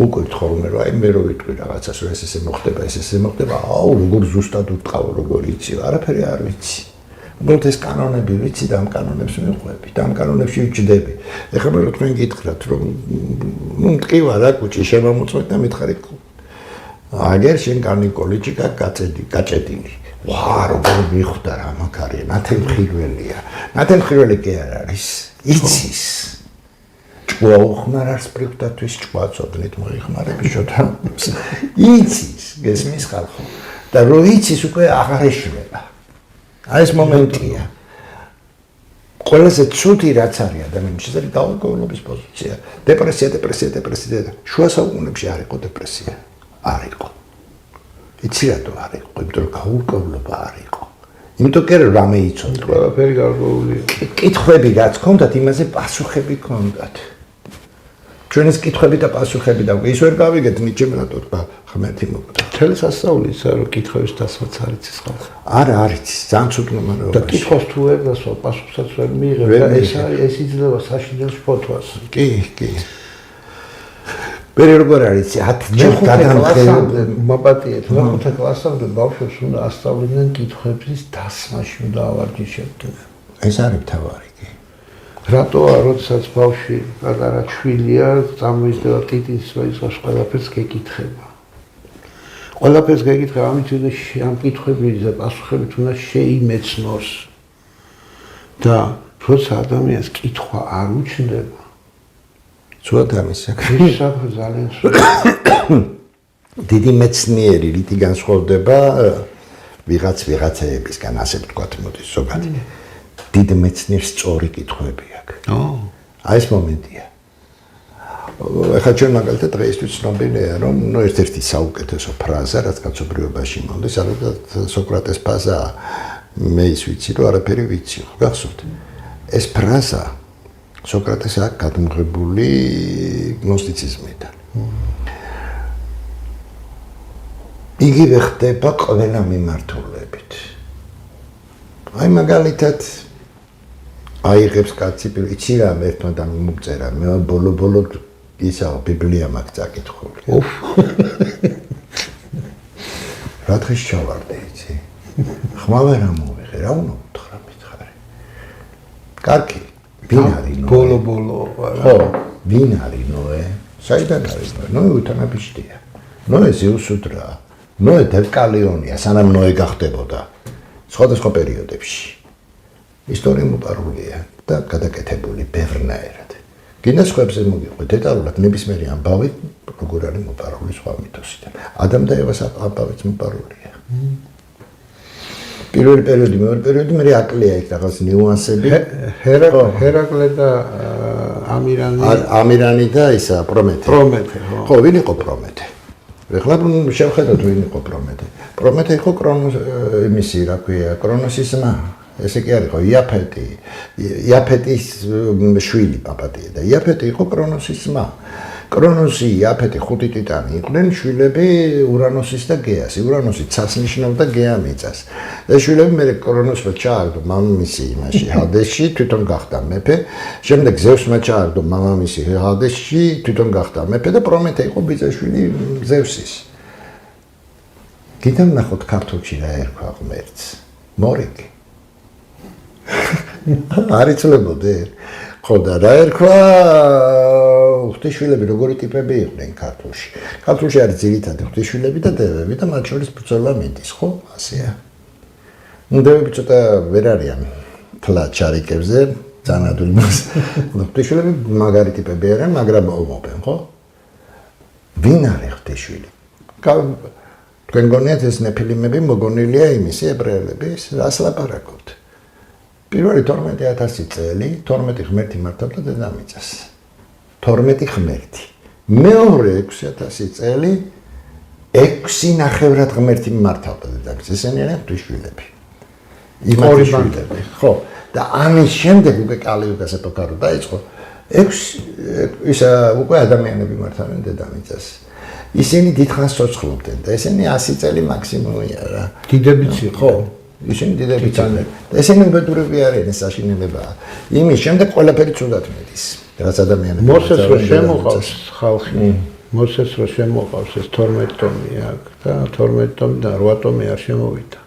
უკვე თხოვმე რომ აი მე რო ვიტყვი რაღაცას რომ ეს ესე მოხდება, აუ როგორ ზუსტად ვტყავ, როგორ იცი, არაფერი არ ვიცი. უბრალოდ ეს კანონები ვიცი და ამ კანონებს მივყვები და ამ კანონებში ვიჭდები. ეხლა მე რო თქვენ გითხრათ რომ ნუ მტკივა რა კუჭი შემომუწმეთ და მითხარი აგერ შენ კანიკოლიჭი გაჭედილი. ვა როგორ მიხვდა რა მაგარია ნათელმხილველია ნათელმხილველი კი არ არის იცის ჭკუა უხმარავს პრიქტათვის ჭკუა წოდნით მოიხმარები შოთანს იცის გესმის ხალხო და რო იცის უკვე აღარ ეშლება აი ეს მომენტია ყველაზე ცუდი რაც არის ადამიანის შესაძლებელი დაუგებრობის პოზიცია დეპრესია შუა საუკუნეებში არ იყო დეპრესია არ იყო იცი რატო არ იყო? იმიტომ რომ გაურკვევლობა არ იყო. იმიტომ კი რომ რამე იცოდა. ყველაფერი გარკვეულია. კითხვები რაც ჰქონდათ, იმაზე პასუხები ჰქონდათ. ჩვენ ეს კითხვები და პასუხები და ის ვერ გავიგეთ ნიჩემ რატო თქვა ღმერთი მოგდა. მთელი სასწაული ისა რომ კითხვების დასმაც არ იცის ხალხი. არა არ იცის, ძალიან ცუდ მომარეობაში. და კითხვას თუ ვერ დასვა, პასუხსაც ვერ მიიღებ და ეს იძლევა საშინელს ფოთვას. კი. მე როგორ არის 10 ჯერ გადამხდები მაპატიეთ მეხუთე კლასამდე ბავშვებს უნდა ასწავლდნენ კითხვების დასმაში უნდა ავარჯიშებდნენ ეს არის თავარი კი რატოა როდესაც ბავშვი პატარა შვილია წამოიზრდება ტიტის ის ყველაფერს გეკითხება ყველაფერს გეკითხება ამით უნდა ამ კითხვების და პასუხებით უნდა შეიმეცნოს და როცა ადამიანს კითხვა არ უჩნდება ცუდ ამის საქმე ძალიან დიდი მეცნიერი რითი განსხვავდება ვიღაცეებისგან ასე ვთქვათ მოდი ზოგადად დიდ მეცნიერს სწორი კითხვები აქვს აი ეს მომენტია ეხლა ჩვენ მაგალითად დღეისთვის ცნობილია რომ ერთ-ერთი საუკეთესო ფრაზა რაც კაცობრიობაში მომდის ალბათ სოკრატეს ფაზა მე ის ვიცი რომ არაფერი ვიცი გახსოვთ ეს ფრაზა სოკრატეს აქვს გადმოღებული გნოსტიციზმიდან. იგივე ხდება ყველა მიმართულებით. აი მაგალითად აიღებს კაცი იცი რა ერთმა და მომწერა მე ბოლო ისაა ბიბლია მაქვს წაკითხული რა დღეს ჩავარდე იცი ხმა ვერ ამოვიღე რა უნდა უთხრა მითხარი კარგი ვინ არის ბოლო ხო ვინ არის ნოე საიდან არის ნოე უთანაფიშტია ნოე ზეუსუდრა ნოე დევკალიონია სანამ ნოე გახდებოდა სხვადასხვა პერიოდებში ისტორია მოპარულია და გადაკეთებული ბევრნაირად. გინდა სხვებზე მოგიყვე დეტალურად ნებისმიერი ამბავი როგორ არის მოპარული სხვა მითოსიდან. ადამ და ევას ამბავიც მოპარულია. პირველი პერიოდი, მეორე პერიოდი მე აკლია იქ რაღაც ნიუანსები. ჰერაკლე და ამირანი და ისა პრომეთე. ხო, ვინ იყო პრომეთე? ეხლა შევხედოთ ვინ იყო პრომეთე. პრომეთე იყო იმისი, რა ქვია, კრონოსის მა. ესე კი არ იყო იაფეტის შვილი პაპატია და იაფეტი იყო კრონოსის მა. კრონოსი, იაფეტი, 5 ტიტანი იყვნენ შვილები ურანოსის და გეას. ურანოსი ცას ნიშნავდა გეა მიწას. ეს შვილები მე კრონოსმა ჩააგდო მამამისი იმაში ჰადესში, თვითონ გახდა მეფე. შემდეგ ზევსმა ჩააგდო მამამისი ჰადესში, თვითონ გახდა მეფე და პრომეთე იყო ბიძაშვილი ზევსის. კიდევ ნახოთ ქართულში რა ერქვა ღმერთს. მორიგი. არ იცოლებოდე? ხო და რა ერქვა ღვთისშვილები როგორი ტიპები იყვნენ ქართულში? ქართულში არის ძირითადად ღვთისშვილები და დევები და მათ შორის ბრძოლა მიდის, ხო? ასეა. დევები ცოტა ვერ არიან თლად ჩარიკებზე, ძანადული მას. ღვთისშვილები მაგარი ტიპები არიან, მაგრამ ომობენ, ხო? ვინ არის ღვთისშვილი? თქვენ გონიათ ეს ნეფილიმები მოგონილია იმისი ებრაელების, რას ლაპარაკობთ? პირველი 12000 წელი 12 ღმერთი მართავდა დედამიწას. 12 ღმერთი. მეორე 6000 წელი 6 ნახევრად ღმერთი მართავდა დედამიწას. ესენი არიან ღვთისშვილები. იმათი შვილები. ხო, და ამის შემდეგ უკვე კალიუკას ეპოქა რო დაიწყო, 6 ისა უკვე ადამიანები მართავდნენ დედამიწას. ისინი დიდხანს ცოცხლობდნენ და ესენი 100 წელი მაქსიმუმია რა. დიდებიც იყო. ხო. ისინი დიდებიც არიან. ესენი უბედურები არიან, საშინელებაა. იმის შემდეგ ყველაფერი ცუდად მიდის. რაც ადამიანები მოსეს რო შემოყავს ხალხი. მოსეს რო შემოყავს ეს 12 ტომი აქ და 12 ტომიდან 8 ტომი არ შემოვიდა.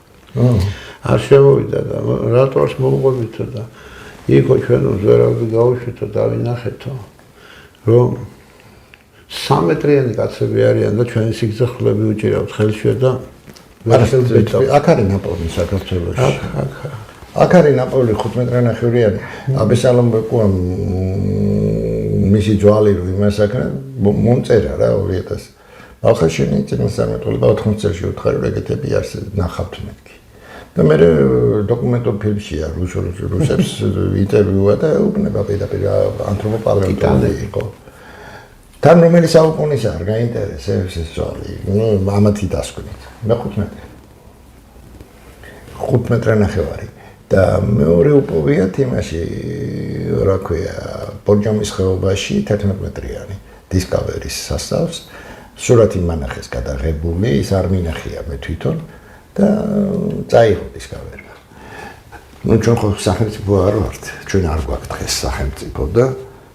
არ შემოვიდა და რატოს მომყვებითო და იქო ჩვენ უზერავდი გავუშვითო და ვინახეთო რომ 3 მეტრიანი კაცები არიან და ჩვენი სიგრძე ხლები უჭირავთ ხელშია და აქ არის ნაპოლი საქართველოში. აქ არის ნაპოლი 5 მეტრიანახევრიანი. აბესალომ ბეკუა მისი ჯვალი რო იმას აკრა მომწერა რა 2000. ახალშენი წინასწარმეტყველი და 80 წელს უთხარი რომ ეგეთები ნახავთ მეთქი. და მე დოკუმენტო ფილმშია რუსებს ინტერვიუა და უბნება პირდაპირ ანთროპოპალეონტოლოგი იყო. თან რომელი საუკუნის არ გაინტერესებს ეს ჯვალი. ამათი დასკვნით. მე 5 მეტრიანახევარი. და მეორე უპოვიათ იმაში რა ქვია ბორჯომის ხეობაში 11 მეტრიანი დისკავერის სასწავს სურათი მანახეს გადაღებული ის არ მინახია მე თვითონ და წაიღო დისკავერმა. ნუ ჩვენ ხო სახელმწიფო არ ვართ, ჩვენ არ გვაქვს დღეს სახელმწიფო და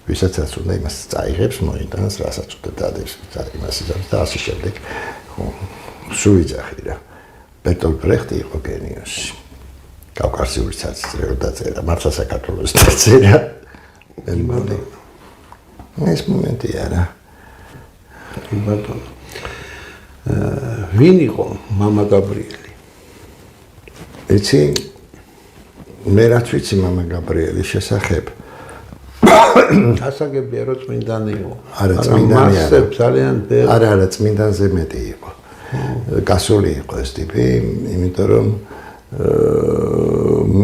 ვისაც რაც უნდა იმას წაიღებს, მოიტანს, რასაც უნდა დადებს, იმას და ასე შემდეგ. ხო, სუიძახი რა. ბერტოლ ბრეხტი იყო გენიოსი. კავკასიური საწიწრე რო დაწერა, მართლა საქართველოს დაწერა. ეს მომენტია რა. ვინ იყო მამა გაბრიელი? იცი მე რაც ვიცი მამა გაბრიელის შესახებ ასაგებია რომ წმინდანი იყო. არა წმინდანი არა. ძალიან არა წმინდანზე მეტი იყო. გასული იყო ეს ტიპი, იმიტომ რომ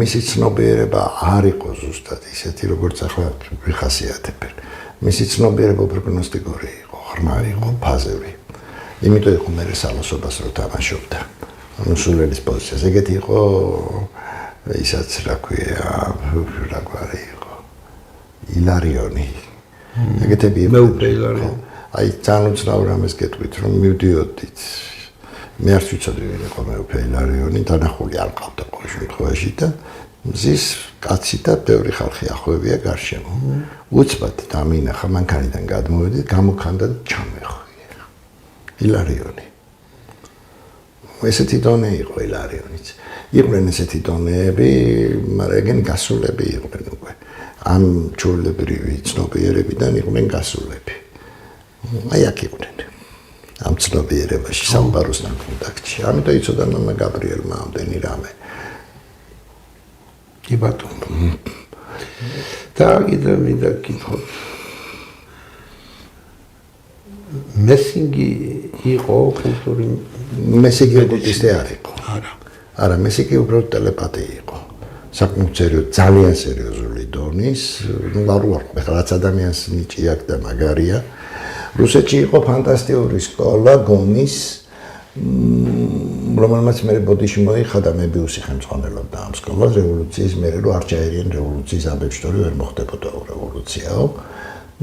მისი ცნობიერება არ იყო ზუსტად ისეთი როგორც ახლა ვიხასიათებენ. მისი ცნობიერება პროგნოსტიკური იყო, ღრმარი იყო, ფაზური. იმიტომ იყო მე სალოსობას რო თამაშობდა. ანუ სულელის პოზიციაზე ეგეთი იყო ისაც რა ქვია, რა გვარი იყო. ილარიონი. ეგეთები მეუფე ილარიონი. აი ძალიან უცნაურ ამას გეტყვით რომ მივდიოდით მე არ ვიცოდი ვინ იყო მეუფე ილარიონი, დანახული არ ყავდა ყოველ შემთხვევაში და მზის კაცი და ბევრი ხალხი ახვევია გარშემო. უცბად დამინახა, მანქანიდან გადმოვედი, გამოქანდა და ჩამეხვია. ილარიონი. ესეთი დონე იყო ილარიონიც. იყვნენ ესეთი დონეები, მაგრამ ეგენი გასულები იყვნენ უკვე. ამ ჩვეულებრივი ცნობიერებიდან იყვნენ გასულები. აი აქ იყვნენ. ამ ცნობიერებაში სამყაროსთან კონტაქტში. ამიტომ იცოდა მამა გაბრიელმა ამდენი რამე. კი ბატონო. და კიდევ მინდა გითხრათ. მესინგი იყო კულტურის მესინგი ოკულტისტი არ იყო. არა, მესინგი უბრალოდ ტელეპათი იყო. საკმაოდ ძალიან სერიოზული დონის, არ ვარ, რაც ადამიანს ნიჭი აქვს და მაგარია. რუსეთში იყო ფანტასტიკური სკოლა გომის, რომელმაც მე ბოდიში მოიხადა მებიუსი ხელმძღვანელობდა ამ სკოლას რევოლუციის მერე, რომ არჩაერიან რევოლუციის ამბებში, რომ ვერ მოხდებოდა რევოლუციაო.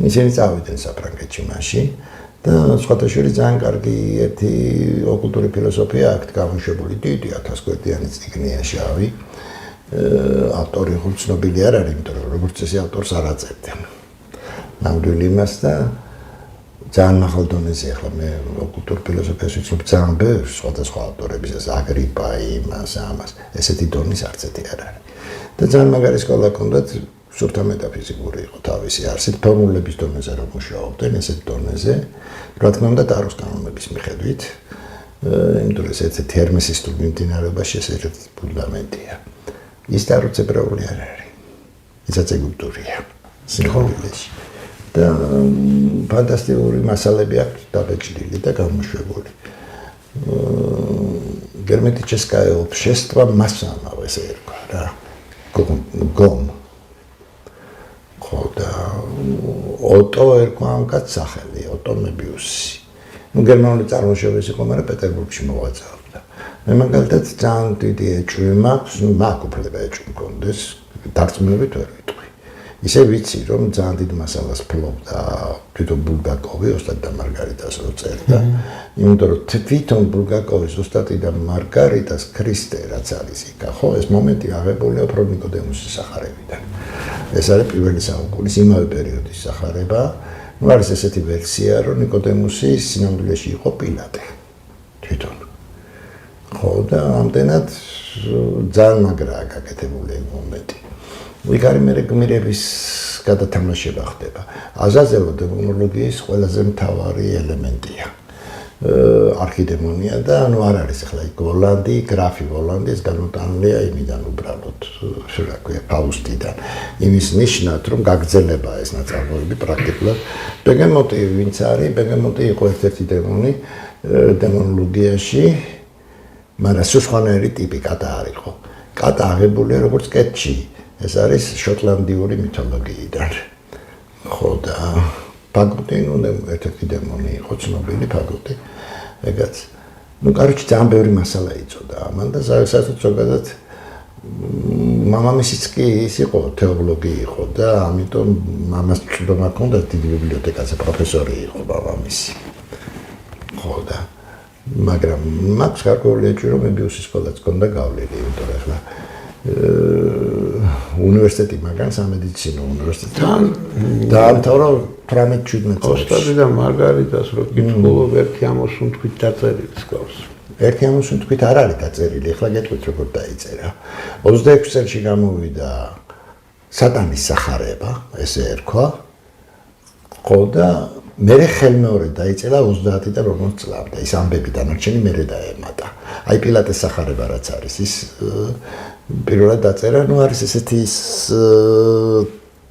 ისინი წავიდნენ საფრანგეთში მაშინ და სხვათა შორის ძალიან კარგი ერთი ოკულტური ფილოსოფია აქვს გამოშვებული დიდი 1000 გვერდიანი წიგნია შავი. ავტორი ხომ ცნობილი არ არის, იმიტომ რომ როგორც წესი ავტორს არ აწერდნენ. ნამდვილი იმას და ძალიან მაღალ დონეზე ახლა მე ოკულტურ ფილოსოფიას ვიცნობ ძალიან ბევრ სხვადასხვა ავტორებისას, აგრიპა, იმას, ამას, ესეთი დონის არც ერთი არ არის. და ძალიან მაგარი სკოლა ჰქონდათ, სურთა მეტაფიზიკური იყო თავისი არსით, ფორმულების დონეზე რომ მუშაობდნენ, ესეთ დონეზე, რა თქმა უნდა ტაროს კანონების მიხედვით, იმიტომ რომ ესეთი ჰერმესისტურ მიმდინარეობაში ეს ერთ-ერთი ფუნდამენტია. ის ტარო ცებრაული არ არის. ისაც ეგვიპტურია. სიმბოლიზმში. და ფანტასტიკური მასალები აქვს დაბეჭდილი და გამოშვებული. გერმეტიჩესკაია общество მასანა ესე ერქვა რა. გომ. ხოდა ოტო ერქვა ამ კაც სახელი, ოტო მებიუსი. გერმანული წარმოშობის იყო, მაგრამ პეტერბურგში მოღვაწეობდა. მე მაგალითად ძალიან დიდი ეჭვი მაქვს, მაქვს უფლება ეჭვი მქონდეს, დარწმუნებით ვერ ვიტყვი. ისე ვიცი, რომ ძალიან დიდ მასალას ფლობდა თვითონ ბულგაკოვი, ოსტატი და მარგარიტას რო წერდა. იმიტომ რომ თვითონ ბულგაკოვის ოსტატი და მარგარიტას ქრისტე რაც არის იქა, ხო, ეს მომენტი აღებულია უფრო ნიკოდემუსის სახარებიდან. ეს არის პირველი საუკუნის იმავე პერიოდის სახარება. ნუ არის ესეთი ვერსია, რომ ნიკოდემუსი სინამდვილეში იყო პილატე. თვითონ. ხო და ამდენად ძალიან მაგრაა გაკეთებული ეს მომენტი. ვიგარი მე გმირების გადათამაშება ხდება. აზაზელო დემონოლოგიის ყველაზე მთავარი ელემენტია. არქიდემონია და ანუ არ არის ახლა იქ ვოლანდი, გრაფი ვოლანდი, ეს განუტანილია იმიდან უბრალოდ, რა ქვია, ფაუსტიდან. იმის ნიშნად, რომ გაგრძელება ეს ნაწარმოები პრაქტიკულად. ბეგემოტი ვინც არის, ბეგემოტი იყო ერთ-ერთი დემონი დემონოლოგიაში, მაგრამ სხვანაირი ტიპი კატა არ იყო. კატა აღებულია როგორც კეთში. ეს არის შოტლანდიური მითოლოგიიდან. ხო და ფაგოტი, ნუ ერთ-ერთი დემონი იყო ცნობილი ფაგოტი. ეგაც. ნუ კაროჩი ძალიან ბევრი მასალა იწოდა ამან და საერთოდ ზოგადად მამამისიც კი ის იყო თეოლოგი იყო და ამიტომ მამას ჭდომა ჰქონდა დიდი ბიბლიოთეკაზე პროფესორი იყო მამამისი. ხო და მაგრამ მაქვს გარკვეული ეჭვი რომ მებიუსის სკოლაც ჰქონდა გავლილი, იმიტომ რომ ახლა უნივერსიტეტი მაგან სამედიცინო უნივერსიტეტი დაამთავრა 18-17 წელს. ოსტატი და მარგარიტას რო კითხულობ ერთი ამოსუნთქვით დაწერილი სკოლას. ერთი ამოსუნთქვით არ არის დაწერილი, ახლა გეტყვით როგორ დაიწერა. 26 წელში გამოვიდა სატანის სახარება, ესე ერქვა. ხო და მერე ხელმეორე დაიწერა 30-დან 40 წლამდე. ის ამბები დანარჩენი მერე დაემატა. აი პილატეს სახარება რაც არის, ის პირველად დაწერა, ნუ არის ესეთი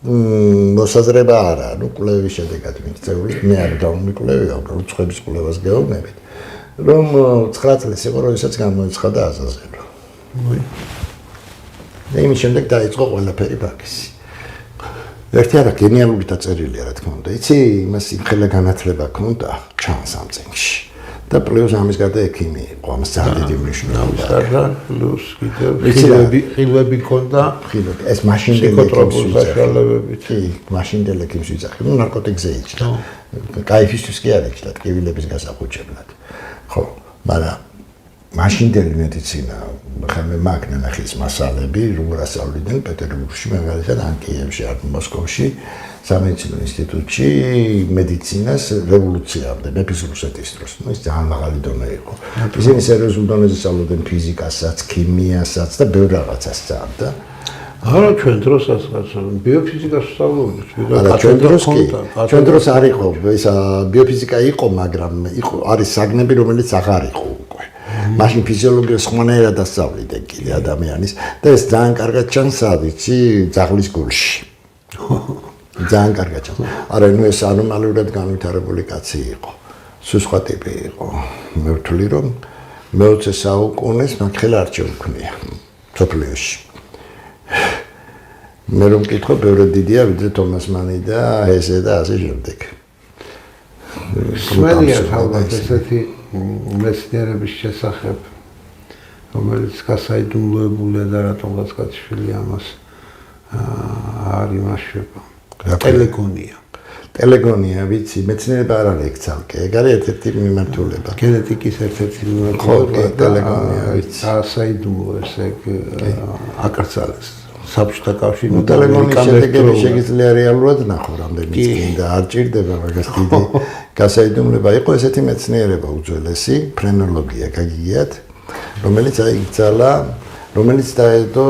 მოსაზრება არა, ნუ კვლევის შედეგად მიღწეული, მე არ დავმიკვლევია, უბრალოდ ცხების კვლევას გეუბნებით, რომ 9 წლის იყო, როდესაც გამოიცხადა აზაზელო. და იმის შემდეგ დაიწყო ყველაფერი ბაქისი. ერთი არა გენიალური დაწერილია, რა თქმა უნდა. იცი, იმას იმხელა განათლება ჰქონდა ჩანს ამ წიგნში. და პლუს ამის გარდა ექიმი იყო, ამას ძალიან დიდი მნიშვნელობა აქვს. პლუს კიდევ ხილვები ჰქონდა, ხილვები. ეს მაშინდელი საშუალებებით. კი, მაშინდელი ექიმს ვიძახი, ნუ ნარკოტიკზე იჭდა. კაიფისთვის კი არ იჭდა, ტკივილების გასახუჩებლად. ხო, მაგრამ მაშინდელი მედიცინა ხა მე მაგ ნახის მასალები როგორ ასწავლდნენ პეტერბურგში მაგალითად ან კიევში ან მოსკოვში სამედიცინო ინსტიტუტში მედიცინას რევოლუციამდე მეფის რუსეთის დროს ის ძალიან მაღალი დონე იყო ისინი სერიოზულ დონეზე სწავლობდნენ ფიზიკასაც ქიმიასაც და ბევრ რაღაცას სწავლდა არა ჩვენ დროსაც ბიოფიზიკას სწავლობთ არა ჩვენ დროს არ იყო ეს ბიოფიზიკა იყო მაგრამ იყო არის საგნები რომელიც აღარ იყო უკვე მაშინ ფიზიოლოგიას ხმანერად ასწავლიდნენ კიდე ადამიანის და ეს ძალიან კარგად ჩანს იცი ძაღლის გულში ძალიან კარგად ჩანს არა ნუ ეს ანომალიურად განვითარებული კაცი იყო სხვა ტიპი იყო მე ვთვლი რომ მე-20 საუკუნეს მაგხელა არ შეუქმნია სოფლიოში მე რომ მკითხო ბევრად დიდია ვიდრე თომას მანი და ესე და ასე შემდეგ სმენია ალბათ ესეთი მეცნიერების შესახებ რომელიც გასაიდუმლოებულია და რატომღაც კაცშვილი ამას არ იმაშება ტელეგონია ვიცი მეცნიერება არ არის ცალკე ეგ არის ერთ-ერთი მიმართულება გენეტიკის ერთ-ერთი მიმართულება ტელეგონია ვიცი გასაიდუმლო ესე აკრძალეს საბჭოთა კავშირი ტელეგონის შედეგები შეგიძლია რეალურად ნახო რამდენი წინდა არ ჭირდება მაგას დიდი გასაიდუმლება იყო ესეთი მეცნიერება უძველესი ფრენოლოგია გაგიგიათ რომელიც აიგზალა რომელიც დაედო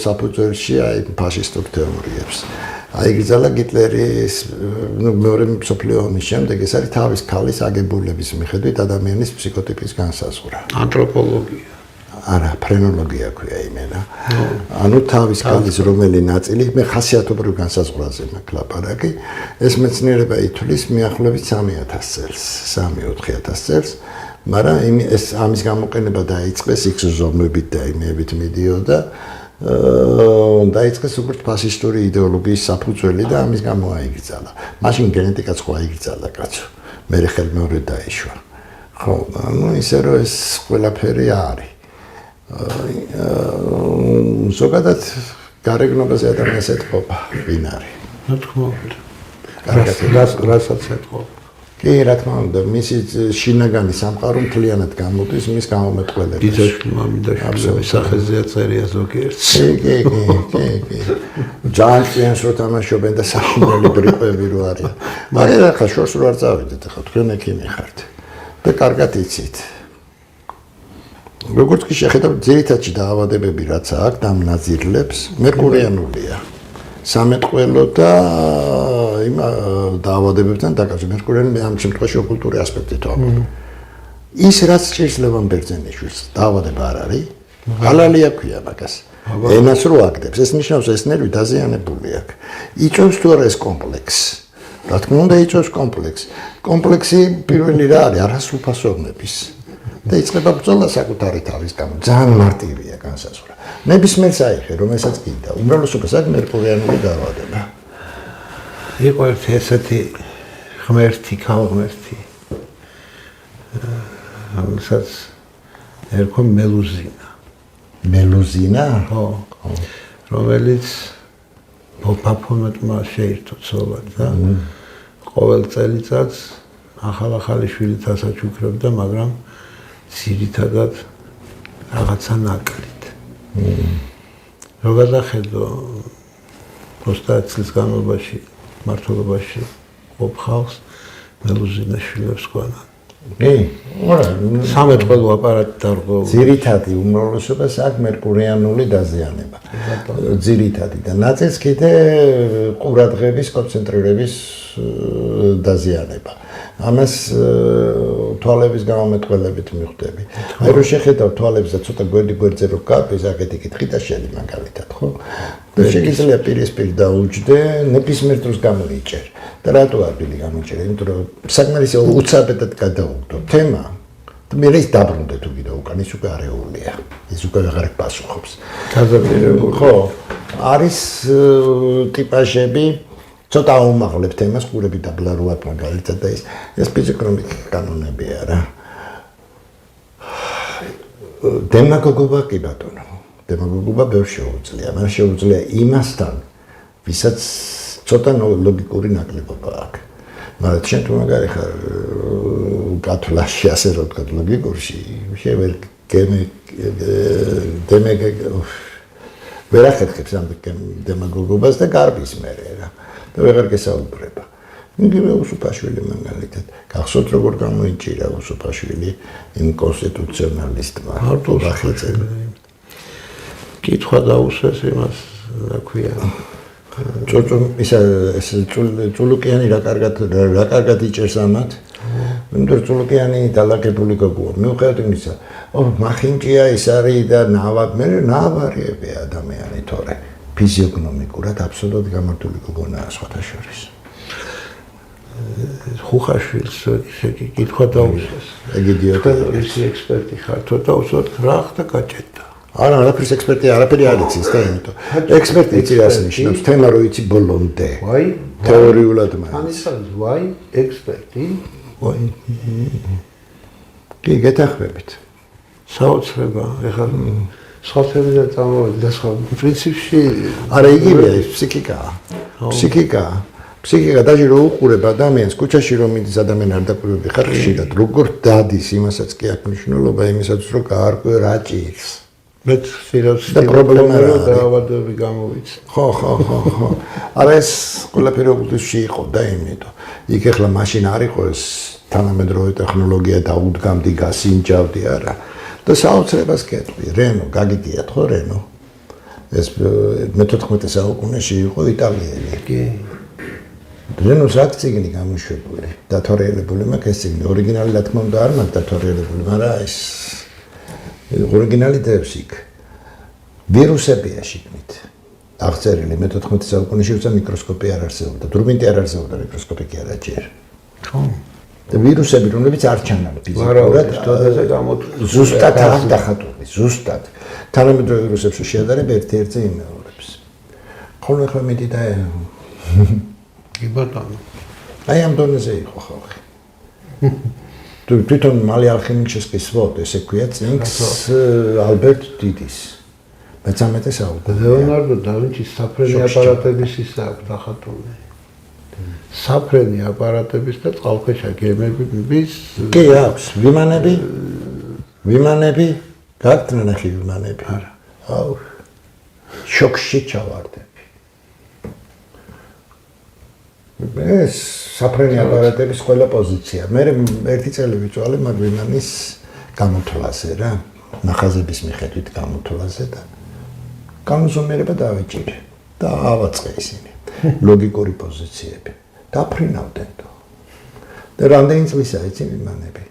საფუძველში აი ფაშისტურ თეორიებს აიგზალა გიტლერის მეორე მსოფლიო ომის შემდეგ ეს არის თავის ქალის აგებულების მიხედვით ადამიანის ფსიქოტიპის განსაზღვრა ანთროპოლოგია არა ფრენოლოგია ქვია იმენა ანუ თავის ქალის რომელი ნაწილი მე ხასიათობრივ განსაზღვრაზე მაქვს ლაპარაკი ეს მეცნიერება ითვლის მიახლოებით 3000 წელს 3-4000 წელს მაგრამ ეს ამის გამოყენება დაიწყეს X ზომებით და იმებით მიდიოდა დაიწყეს უკვე ფაშისტური იდეოლოგიის საფუძველი და ამის გამო აიგრძალა მაშინ გენეტიკაც ხო აიგრძალა კაცო მე ხელმეორე დაიშვა ხო ანუ ისე რომ ეს ყველაფერი არის ზოგადად გარეგნობაზე ადამიანს ეთყობა ვინ არის რა თქმა უნდა რასაც ეთყობა კი რა თქმა უნდა მისი შინაგანი სამყარო მთლიანად გამოდის მის გამომეტყველებას დიძაშვილი მამიდაშვილი სახეზეა წერია ზოგიერთს კი ძალიან რო თამაშობენ და სახუმრელი ბრიყვები რო არიან მაგრამ ახლა შორს რო არ წავიდეთ ახლა თქვენ ექიმი ხართ და კარგად იცით როგორც კი შეხედავთ ძირითადში დაავადებები რაც აქვს და ნაზირლებს მერკურიანულია სამეთყველო და იმ დაავადებებთან დაკავშირებით მერკურიანი ამ შემთხვევაში ოკულტური ასპექტით ვამბობ ის რაც ჭირსლევან ბერძენიშვილს დაავადება არ არის ალალია ქვია მაგას ენას რო აკდებს ეს ნიშნავს ეს ნერვი დაზიანებული აქვს იწვევს თუ არა ეს კომპლექსი რა თქმა უნდა იწვევს კომპლექსი პირველი რა არის არასრულფასოვნების და იწყება ბრძოლა საკუთარი თავის გამო ძალიან მარტივია განსაზღვრა ნებისმიერს აიხე რომელსაც გინდა უმრავლესობას აქვს მერკურიანული დაავადება იყო ესეთი ღმერთი ქალღმერთი რომელსაც ერქვა მელუზინა ხო რომელიც ბაფონეტმა შეირთო ცოლად და ყოველ წელიწადს ახალი შვილით ასაჩუქრებდა მაგრამ ძირითადად რაღაცა ნაკლით. რო გადახედო 30 წლის განმავლობაში მართლობაში ყოფ ხალხს მელუზინაშვილებს გვანან. არა, სამეთყველო აპარატი დარღო. ძირითადი უმრავლესობას აქვს მერკურიანული დაზიანება. ძირითადი და ნაწილს კიდე ყურადღების კონცენტრირების დაზიანება. ამას თვალების გამომეტყველებით მიხვდები. აი რო შეხედავ თვალებს და ცოტა გვერდზე რო გაყვის აქეთი კითხი და შენი მაგალითად, ხო? და შეგიძლია პირისპირ დაუჯდე, ნებისმიერ დროს გამოიჭერ. და რატო არ ბილი გამოიჭერ? იმიტომ რომ საკმარისი უცაბედად გადაუგდო თემა. და მე ის დაბრუნდე თუ კიდე უკან ის უკვე არეულია. ის უკვე აღარ პასუხობს. ხო, არის ტიპაჟები ცოტა უმაღლებ თემას ყურები დაბლარულად მაგალითად და ეს ფიზიკური კანონები არა. დემაგოგობა კი ბატონო. დემაგოგობა ბევრ შეუძლია. მაგრამ შეუძლია იმასთან, ვისაც ცოტა ლოგიკური ნაკლებობა აქვს. მაგრამ შენ თუ მაგარი ხარ კათოლაში ასე რომ ვთქვათ ლოგიკურში ვერ ახერხებს ამ დემაგოგობას და გარბის მერე რა და ვეღარ გესაუბრება. იგივე უსუფაშვილი მაგალითად გახსოვთ როგორ გამოიჭირა უსუფაშვილი იმ კონსტიტუციონალისტმა ბახეცემ. კითხვა დაუსვეს იმას რა ქვია. წულუკიანი რა კარგად იჭერს ამათ. იმიტომ რომ წულუკიანი დალაგებული გოგოა. მიუხედავად იმისა, მახინჭია ის არის და ნავარიები ადამიანი თორე ფიზიოგნომიკურად აბსოლუტურად გამართული გოგონაა სხვათა შორის. ხუხაშვილს კითხვა დაუსვეს. ეგიდიოტა ის ექსპერტი ხართო და უსვათ რა ხდა გაჭედა. არა, არაფერს ექსპერტი არაფერი არ იცის და იმიტომ. ექსპერტი იცი რას ნიშნავს, თემა რო იცი ბოლომდე. ვაი, თეორიულად მაინც. ამის არის ვაი, ექსპერტი. ვაი. კი, გეთახმებით. საოცრება, ეხლა სხვაებიდან წამოვედი და სხვა პრინციპში არა იგივეა ის ფსიქიკაა. ფსიქიკა დაჟე რო უყურებ ადამიანს ქუჩაში რომ მიდის ადამიანი არ დაკვირვები ხარ ხშირად როგორ დადის იმასაც კი აქვს მნიშვნელობა იმისაც რომ გაარკვე რა ჭირს. მეც სირავს და პრობლემა რა დაავადებები გამოვიცი. ხო. არა ეს ყველაფერი ოპტიკში იყო და იმიტომ. იქ ახლა მაშინ არ იყო ეს თანამედროვე ტექნოლოგია და უდგამდი გასინჯავდი არა. და საოცრებას კეთვი. რენო, გაგიდიათ ხო რენო? ეს მე-14 საუკუნეში იყო იტალიელი. კი. რენოს აქ წიგნი გამოშვებული. დათორიელებული მაქვს ეს წიგნი. ორიგინალი რა თქმა უნდა არ მაქვს დათორიელებული, მაგრამ ეს ორიგინალი დევს იქ. ვირუსებია შიგნით. აღწერილი მე-14 საუკუნეში უცა მიკროსკოპი არ არსებობდა. დურბინი არ არსებობდა, მიკროსკოპი კი არა ჯერ. ხო. და ვირუსები რომლებიც არ ჩანან ფიზიკურად, ზუსტად არ დახატული, ზუსტად. თანამედროვე ვირუსებს შეადარებ ერთ-ერთზე იმეორებს. ხოლმე ახლა მეტი და კი ბატონო. აი ამ დონეზე იყო ხალხი. თვითონ მალე ალხემიკს გესვოთ, ესე ქვია წინგს ალბერტ დიდის. მე-13 საუკუნე. ლეონარდო და ვინჩის საფრენი აპარატების ის აქვს დახატული. საფრენი აპარატების და წყალქვეშა გემების კი აქვს ვიმანები გაქვთ ნახი ვიმანები არა აუ შოქში ჩავარდები ეს საფრენი აპარატების ყველა პოზიცია მე ერთი წელი ვიწვალე მაგ ვიმანის გამოთვლაზე რა ნახაზების მიხედვით გამოთვლაზე და განუზომიერება დავიჭირე და ავაწყე ისინი ლოგიკური პოზიციები დაფრინავდნენ და რამდენი წლისა იცი ვიმანები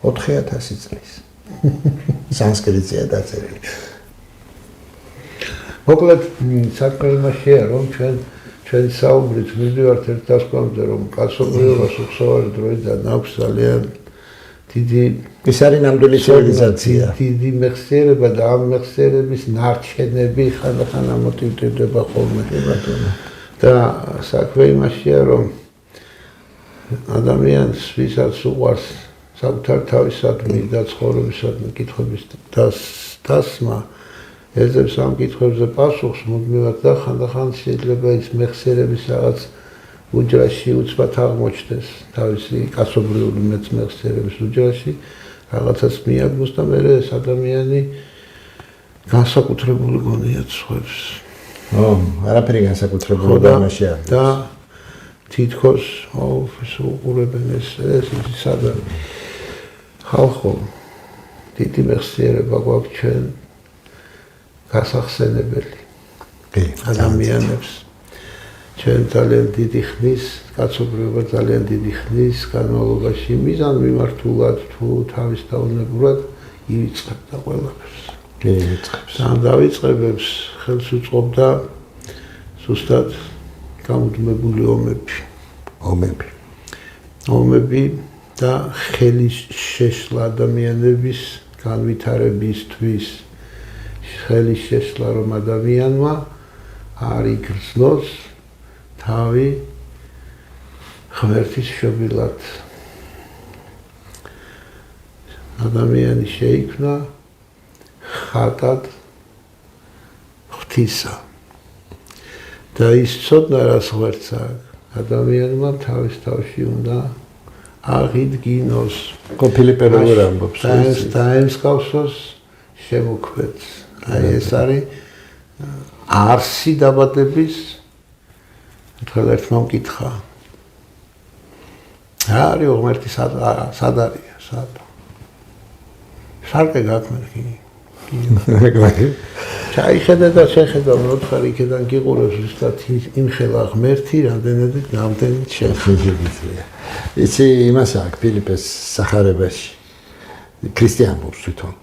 4000 წლის სანსკრიტია დაწერილი მოკლედ საკმარისია რომ ჩვენ საუბრით მივიდივართ ერთ დასკვნამდე რომ კაცობრიობას უხსოვარი დროიდან აქვს ძალიან დიდი ეს არის ნამდვილი ცივილიზაცია დიდი მეხსიერება და ამ მეხსიერების ნარჩენები ხანდახან ამოტივდება ხოლმე და საქმე იმაშია რომ ადამიანს ვისაც უყვარს საკუთარ თავისადმი და ცხოვრებისადმი კითხვების დასმა ეძებს ამ კითხვებზე პასუხს მუდმივად და ხანდახან შეიძლება ის მეხსიერების რაღაც უჯრაში უცბად აღმოჩნდეს თავისი კაცობრიული მეხსიერების უჯრაში რაღაცას მიაგნოს და მერე ეს ადამიანი განსაკუთრებული გონია ცხოვრებს არაფერი განსაკუთრებული დამაში არ და თითქოს ის უყურებენ ეს სადა ხალხო დიდი მეხსიერება გვაქვს ჩვენ გასახსენებელი ადამიანებს ჩვენ ძალიან დიდი ხნის კაცობრიობა ძალიან დიდი ხნის განმავლობაში მიზან მიმართულად თუ თავისთავად ივიწყებდა ყველაფერს და დავიწყებებს ხელს უწყობდა ზუსტად გამუდმებული ომები და ხელის შეშლა ადამიანების განვითარებისთვის ხელის შეშლა რომ ადამიანმა არ იგრძნოს თავი ღმერთის შობილად ადამიანი შეიქმნა ხატად ღვთისა და ის ცოდნა რას ღმერთს აქვს ადამიანმა თავის თავში უნდა აღიდგინოს. ხო ფილიპე როგორ ამბობს? დაემსგავსოს შემოქმედს. აი ეს არის არსი დაბადების ერთმა მკითხა. რა არის ღმერთი სად არია, სად? სარკე გაქმნი. ჩაიხედა და შეხედა მოთხარ იქიდან გიყურებს ზუსტად იმხელა ღმერთი რამდენად შეხედა. იცი იმას აქვს ფილიპეს სახარებაში. ქრისტიანობს თვითონ.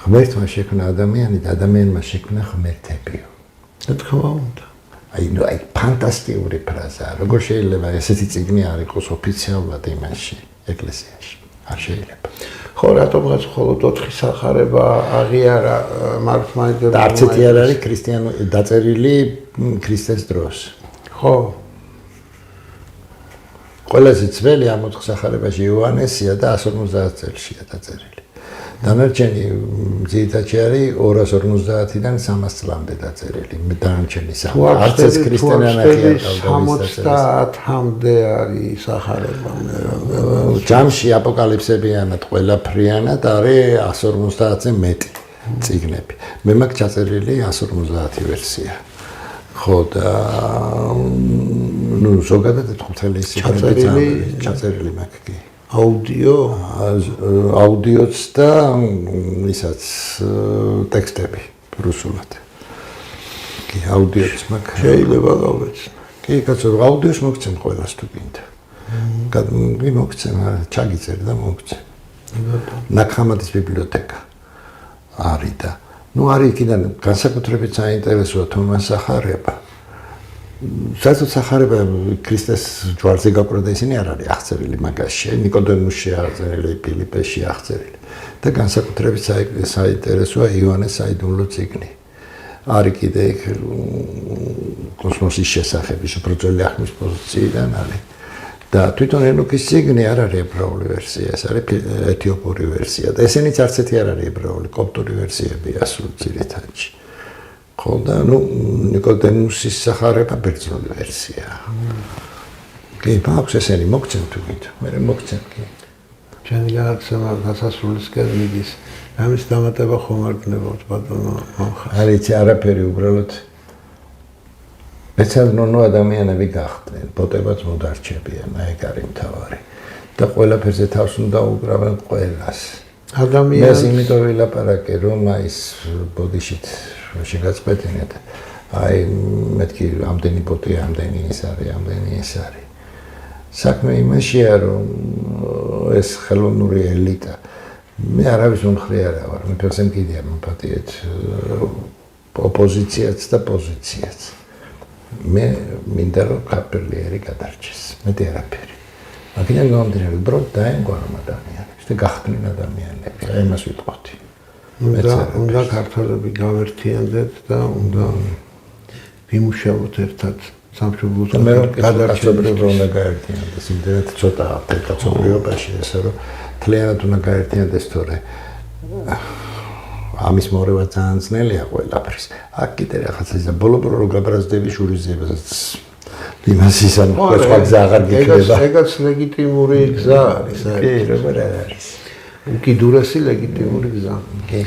ღმერთმა შექმნა ადამიანი და ადამიანმა შექმნა ღმერთებიო. რა თქმა უნდა. აი ფანტასტიკური ფრაზაა. როგორ შეიძლება ესეთი წიგნი არ იყოს ოფიციალურად იმაში, ეკლესიაში? არ შეიძლება. ხო, რატომღაც მხოლოდ 4 სახარება აღიარა მართლმადიდებლურმა. და არც ერთი არ არის ქრისტიანული დაწერილი ქრისტეს დროს. ხო. ყველაზე ძველი ამ 4 სახარებაში იოანესია და 150 წელშია დაწერილი. დანარჩენი ძირითადად არის 250-დან 300 წლამდე დაწერილი. დანარჩენი არც ეს ქრისტიანანახი არ დავწერილი. 70-მდე არის სახარება. ჯამში აპოკალიფსებიანად ყველაფრიანად არის 150-ზე მეტი წიგნები. მე მაქვს ჩაწერილი 150 ვერსია. ხო და ზოგადად 5 სიფრები ჩაწერილი მაქვს კი. აუდიოც და ისაც ტექსტები რუსულად. კი, აუდიოც მაქვს. შეიძლება გავეცნო. კი, კაცო, აუდიოს მოგცემ ყველას თუ გინდა. კი მოგცემ, ჩაგიწერ და მოგცემ. ნაკხამადის ბიბლიოთეკა არის და არის იქიდან განსაკუთრებით საინტერესოა თომას სახარება. საერთოდ სახარება ქრისტეს ჯვარზე გაყრა და ისინი არ არის აღწერილი მაგაში, ნიკოდემუსში აღწერილი, ფილიპეში აღწერილი. და განსაკუთრებით საინტერესოა იოანეს საიდუმლო წიგნი. არის კიდე კოსმოსის შესახებ, უბრალოდ ახმის პოზიციიდან არის. და თვითონ ენოქის წიგნი არ არის ებრაული ვერსია, ეს არის ეთიოპური ვერსია და ესენიც არც ერთი არ არის ებრაული, კოპტური ვერსიებია სულ ძირითადში. ხო და ნიკოდემუსის სახარება ბერძნული ვერსია. კი, მაქვს ესენი მოგცემ თუ გინდა, მე მოგცემ კი. ჩემი განათლება გასასრულისკენ მიდის. ამის დამატება ხომ არ გნებავთ ბატონო? არის არაფერი უბრალოდ მეცნიერნო ადამიანები გახდნენ, ბოტებაც მოდარჩებიან, ეგ არის მთავარი. და ყველაფერზე თავს უნდა უკრავენ ყველას. ადამიანს იმიტომ ვილაპარაკე, რომ ის ბოდიშით შეგაწყვეტინეთ. აი მეთქი ამდენი ბოტი, ამდენი ის არის. საქმე იმაშია, რომ ეს ხელოვნური ელიტა მე არავის მომხრე არა ვარ, მე ფეხზე მკიდია მომპატიეთ ოპოზიციაც და პოზიციაც. მე მინდა რომ კაპელიერი გადარჩეს, მეტი არაფერი. მაგიდან გამომდინარე, უბრალოდ დაენგვარომ ადამიანებს და გახდნენ ადამიანები. აი მას ვიტყოდი. უნდა ქართველები გავერთიანდეთ და უნდა ვიმუშაოთ ერთად სამშობლოს გადარჩენება უნდა გაერთიანდეს. იმდენად ცოტა კაცობრიობაში ესე რომ თლიანად უნდა გაერთიანდეს, თორე ამის მორევა ძალიან ძნელია ყველაფრის. აქ კიდე რაღაცა ისა ბოლო-ბოლო რო გაბრაზდები შურიზებას იმას ისან სხვა გზა აღარ გიქნება. ეგაც ლეგიტიმური გზა არის. კი, როგორ არის. უკიდურესი ლეგიტიმური გზა. კი.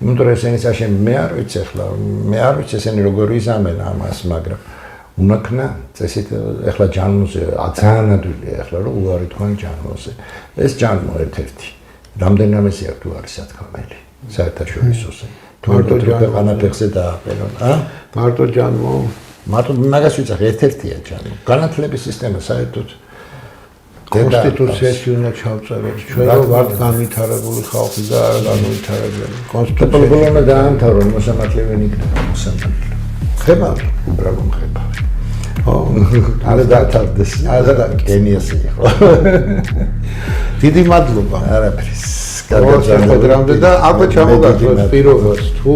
იმიტომ რომ ესენი საშენ მე არ ვიცი ახლა, მე არ ვიცი ესენი როგორ იზამენ ამას, მაგრამ უნაქნა წესით ახლა ჯანმოზე ძალიან ადვილია ახლა რომ უარი თქვენ ჯანმოზე. ეს ჯანმო ერთ-ერთი. რამდენამესი აქვს თუ არის სათქმელი. საერთაშორისოზე. თუმცა განათლებზე დააყენონ, მარტო ჯანმო, მარტო მაგას ვიცახ, ერთ-ერთია ჯანმო. განათლების სისტემა საერთოდ კონსტიტუციაში უნდა ჩავწეროთ. ჩვენ რომ ვართ განვითარებული ხალხი და არ განვითარებული. კონსტიტუცია უნდა დაამთავრონ, მოსამართლებელი იქნება მოსამართლე. ხება, უბრალოდ ხება. არ დათავდეს, არ გენიოსი იყო. დიდი მადლობა. არაფრის. გადაგზავნამდე და აბა ჩამოგაგზავნოთ პირობას თუ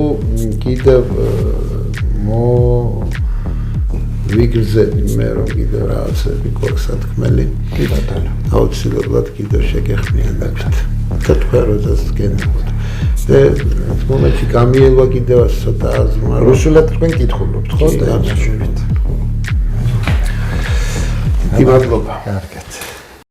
კიდევ ვიგრძები მე რომ კიდევ რაღაცები გვაქვს სათქმელი. კი ბატონო. აუცილებლად კიდევ შეგეხმიანებთ. და თქვენ როდესაც გენებოთ. და ეს მომენტი გამიელვა კიდევ ცოტა აზრმა. რუსულად თქვენ კითხულობთ ხო? და დიდი მადლობა. კარგად.